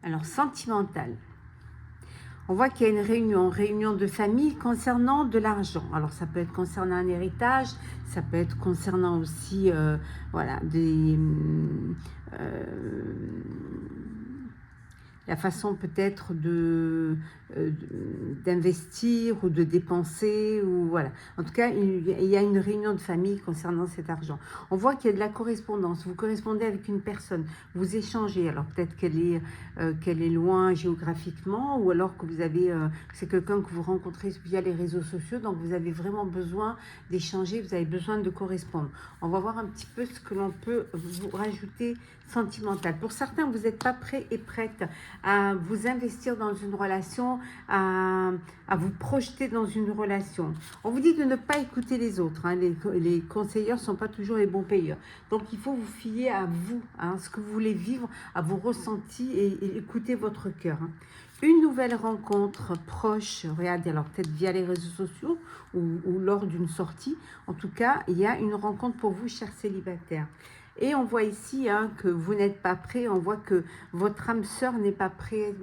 Alors, sentimental. On voit qu'il y a une réunion de famille concernant de l'argent. Alors, ça peut être concernant un héritage, ça peut être concernant aussi, voilà, la façon peut-être d'investir ou de dépenser, ou voilà. En tout cas, il y a une réunion de famille concernant cet argent. On voit qu'il y a de la correspondance. Vous correspondez avec une personne, vous échangez. Alors peut-être qu'elle est loin géographiquement, ou alors que c'est quelqu'un que vous rencontrez via les réseaux sociaux, donc vous avez vraiment besoin d'échanger, vous avez besoin de correspondre. On va voir un petit peu ce que l'on peut vous rajouter sentimental. Pour certains, vous n'êtes pas prêt et prête à vous investir dans une relation, à vous projeter dans une relation. On vous dit de ne pas écouter les autres. Hein. Les conseillers ne sont pas toujours les bons payeurs. Donc, il faut vous fier à vous, hein, ce que vous voulez vivre, à vos ressentis et écouter votre cœur. Hein. Une nouvelle rencontre proche, regardez, alors peut-être via les réseaux sociaux ou lors d'une sortie. En tout cas, il y a une rencontre pour vous, chers célibataires. Et on voit ici que vous n'êtes pas prêt, on voit que votre âme sœur n'est pas prête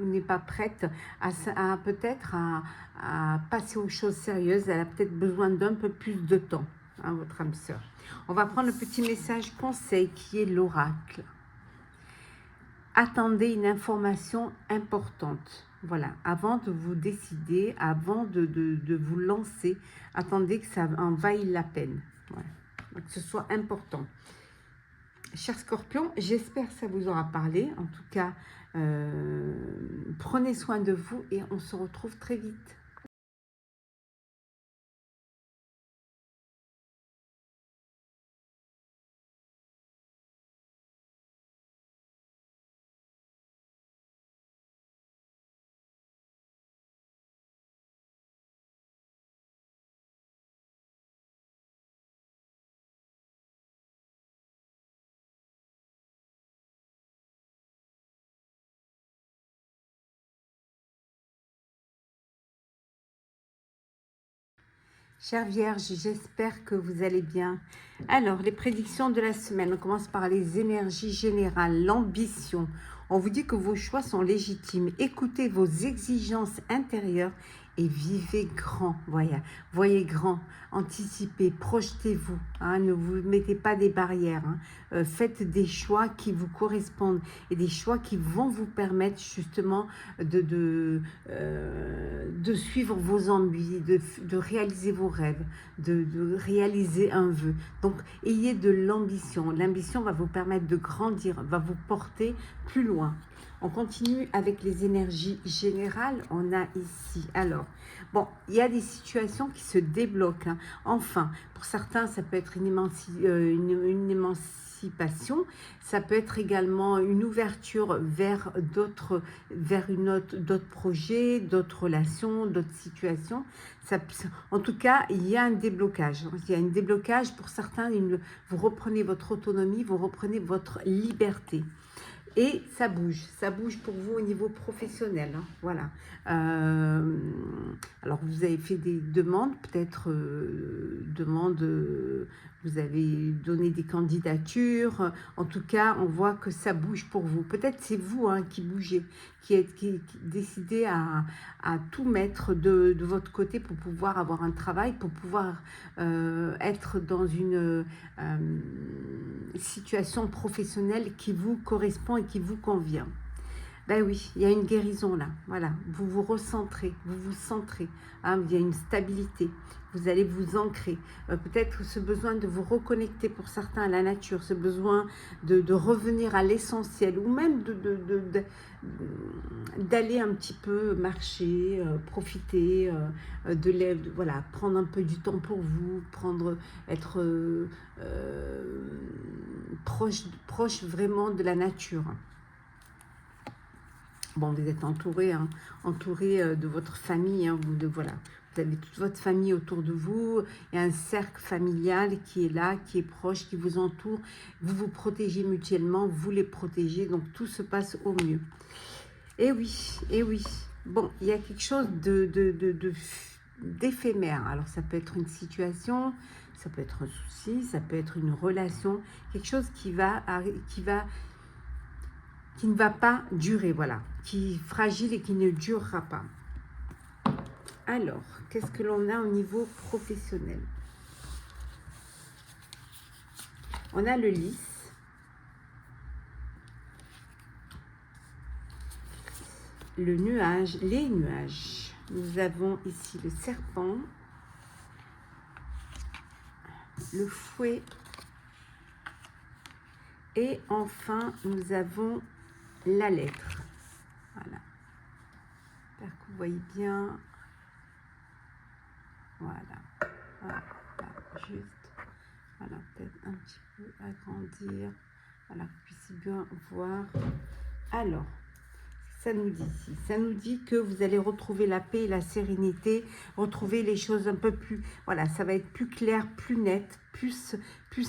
à peut-être à passer aux choses sérieuses. Elle a peut-être besoin d'un peu plus de temps, hein, votre âme sœur. On va prendre le petit message conseil qui est l'oracle. Attendez une information importante. Voilà, avant de vous décider, avant de vous lancer, attendez que ça en vaille la peine. Voilà. Que ce soit important. Chers scorpions, j'espère que ça vous aura parlé. En tout cas, prenez soin de vous et on se retrouve très vite. Chère Vierge, j'espère que vous allez bien. Alors, les prédictions de la semaine. On commence par les énergies générales, l'ambition. On vous dit que vos choix sont légitimes. Écoutez vos exigences intérieures et vivez grand. Voyez grand, anticipez, projetez-vous, hein, ne vous mettez pas des barrières, hein. Faites des choix qui vous correspondent et des choix qui vont vous permettre justement de suivre vos envies, de réaliser vos rêves, de réaliser un vœu. Donc, ayez de l'ambition. L'ambition va vous permettre de grandir, va vous porter plus loin. On continue avec les énergies générales. On a ici, alors, bon, il y a des situations qui se débloquent, hein. Enfin, pour certains, ça peut être une émancipation, ça peut être également une ouverture vers d'autres projets, d'autres relations, d'autres situations. En tout cas, il y a un déblocage. Il y a un déblocage pour certains. Vous reprenez votre autonomie, vous reprenez votre liberté. Et ça bouge pour vous au niveau professionnel, hein, voilà. Alors vous avez fait des demandes, peut-être vous avez donné des candidatures. En tout cas, on voit que ça bouge pour vous. Peut-être c'est vous, hein, qui bougez, qui décidez à tout mettre de votre côté pour pouvoir avoir un travail, pour pouvoir être dans une situation professionnelle qui vous correspond et qui vous convient. Ben oui, il y a une guérison là, voilà, vous vous recentrez, vous vous centrez, hein, il y a une stabilité, vous allez vous ancrer, peut-être ce besoin de vous reconnecter pour certains à la nature, ce besoin de revenir à l'essentiel, ou même d'aller un petit peu marcher, profiter, voilà, prendre un peu du temps pour vous, être proche vraiment de la nature. Bon, vous êtes entouré, hein, de votre famille, hein, voilà. Vous avez toute votre famille autour de vous, il y a un cercle familial qui est là, qui est proche, qui vous entoure. Vous vous protégez mutuellement, vous les protégez, donc tout se passe au mieux. Et oui, et oui. Bon, il y a quelque chose d'éphémère. Alors, ça peut être une situation, ça peut être un souci, ça peut être une relation, quelque chose qui ne va pas durer, voilà, qui est fragile et qui ne durera pas. Alors, qu'est-ce que l'on a au niveau professionnel? On a le lys, le nuage, les nuages. Nous avons ici le serpent, le fouet, et enfin, nous avons la lettre. Voilà. J'espère que vous voyez bien. Voilà. Voilà. Juste. Voilà, peut-être un petit peu agrandir. Voilà, que vous puissiez bien voir. Alors, ça nous dit ici, ça nous dit que vous allez retrouver la paix et la sérénité, retrouver les choses un peu plus, voilà, ça va être plus clair, plus net, plus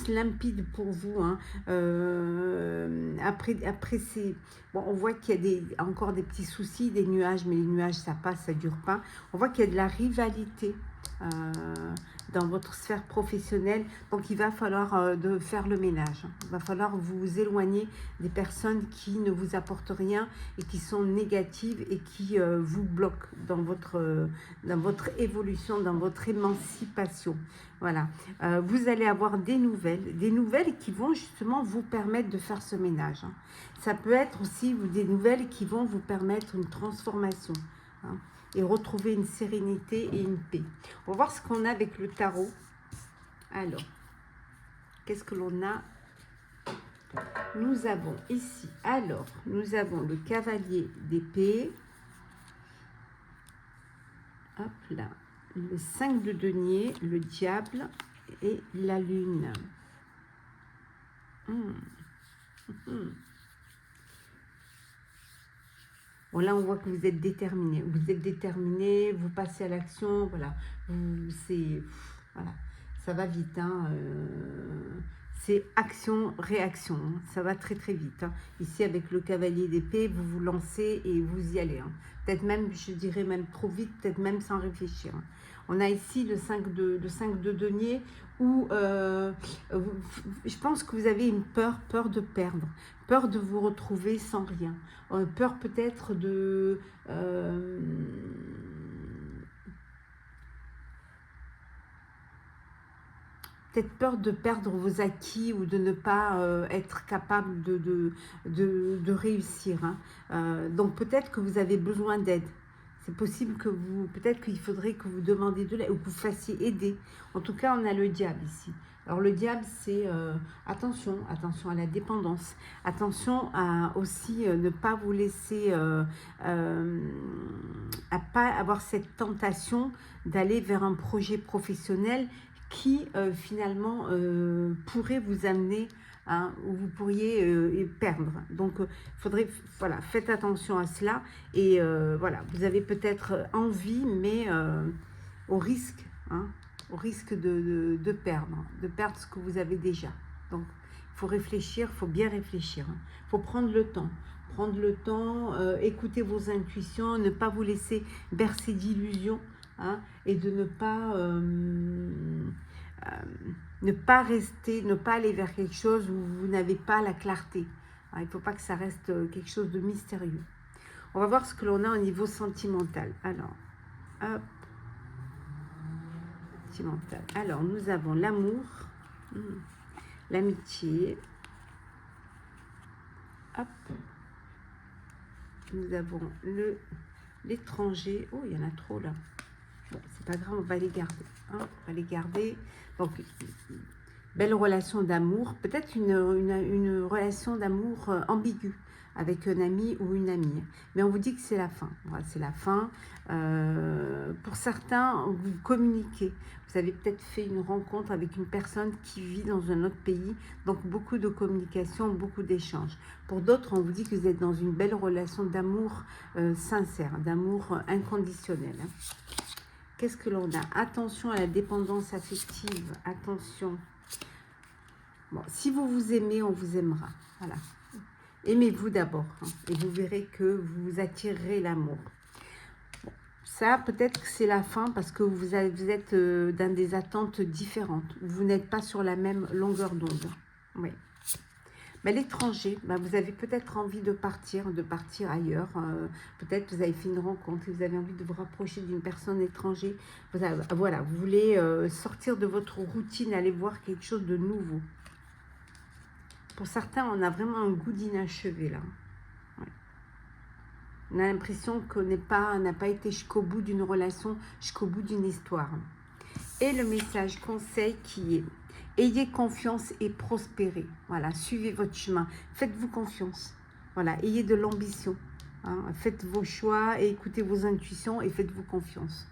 limpide pour vous, hein. Après c'est, bon, on voit qu'il y a encore des petits soucis, des nuages, mais les nuages, ça passe, ça dure pas. On voit qu'il y a de la rivalité dans votre sphère professionnelle, donc il va falloir de faire le ménage, hein. Il va falloir vous éloigner des personnes qui ne vous apportent rien et qui sont négatives et qui vous bloquent dans votre évolution, dans votre émancipation. Voilà, vous allez avoir des nouvelles qui vont justement vous permettre de faire ce ménage, hein. Ça peut être aussi des nouvelles qui vont vous permettre une transformation, hein, et retrouver une sérénité et une paix. On va voir ce qu'on a avec le tarot. Alors, qu'est-ce que l'on a? Nous avons ici, alors, nous avons le cavalier d'épée. Hop là. Le 5 de denier, le diable et la lune. Bon, là, on voit que vous êtes déterminé. Vous êtes déterminé, vous passez à l'action. Voilà, voilà, ça va vite, hein. C'est action, réaction, hein. Ça va très très vite, hein. Ici, avec le cavalier d'épée, vous vous lancez et vous y allez, hein. Peut-être même, je dirais même trop vite, peut-être même sans réfléchir, hein. On a ici le 5 de denier où je pense que vous avez une peur de perdre, peur de vous retrouver sans rien, peur peut-être peut-être peur de perdre vos acquis ou de ne pas être capable de réussir. Hein. Donc peut-être que vous avez besoin d'aide. C'est possible que peut-être qu'il faudrait que vous demandiez de l'aide ou que vous fassiez aider. En tout cas, on a le diable ici. Alors le diable, c'est attention à la dépendance. Attention à aussi ne pas vous laisser, à pas avoir cette tentation d'aller vers un projet professionnel qui finalement pourrait vous amener où vous pourriez perdre. Donc, faudrait, voilà, faites attention à cela. Et voilà, vous avez peut-être envie, mais au risque de perdre ce que vous avez déjà. Donc, il faut réfléchir, il faut bien réfléchir. Il faut prendre le temps. Écouter vos intuitions, ne pas vous laisser bercer d'illusions, et de ne pas rester, ne pas aller vers quelque chose où vous n'avez pas la clarté. Il ne faut pas que ça reste quelque chose de mystérieux. On va voir ce que l'on a au niveau sentimental. Alors, hop, sentimental. Alors, nous avons l'amour, l'amitié, hop, nous avons l'étranger. Oh, il y en a trop là. Bon, c'est pas grave, on va les garder. On va les garder. Donc, belle relation d'amour. Peut-être une relation d'amour ambiguë avec un ami ou une amie. Mais on vous dit que c'est la fin. Voilà, c'est la fin. Pour certains, vous communiquez. Vous avez peut-être fait une rencontre avec une personne qui vit dans un autre pays. Donc, beaucoup de communication, beaucoup d'échanges. Pour d'autres, on vous dit que vous êtes dans une belle relation d'amour sincère, d'amour inconditionnel. Qu'est-ce que l'on a? Attention à la dépendance affective. Attention. Bon, si vous vous aimez, on vous aimera. Voilà. Aimez-vous d'abord. Et vous verrez que vous attirerez l'amour. Bon, ça, peut-être que c'est la fin parce que vous êtes dans des attentes différentes. Vous n'êtes pas sur la même longueur d'onde. Oui. Mais l'étranger, vous avez peut-être envie de partir ailleurs. Peut-être que vous avez fait une rencontre et vous avez envie de vous rapprocher d'une personne étrangère. Voilà, vous voulez sortir de votre routine, aller voir quelque chose de nouveau. Pour certains, on a vraiment un goût d'inachevé là. Ouais. On a l'impression qu'on n'a pas été jusqu'au bout d'une relation, jusqu'au bout d'une histoire. Et le message conseil qui est: ayez confiance et prospérez. Voilà, suivez votre chemin. Faites-vous confiance. Voilà, ayez de l'ambition. Faites vos choix et écoutez vos intuitions et faites-vous confiance.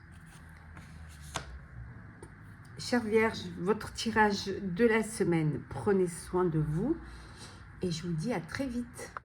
Chère Vierge, votre tirage de la semaine. Prenez soin de vous et je vous dis à très vite.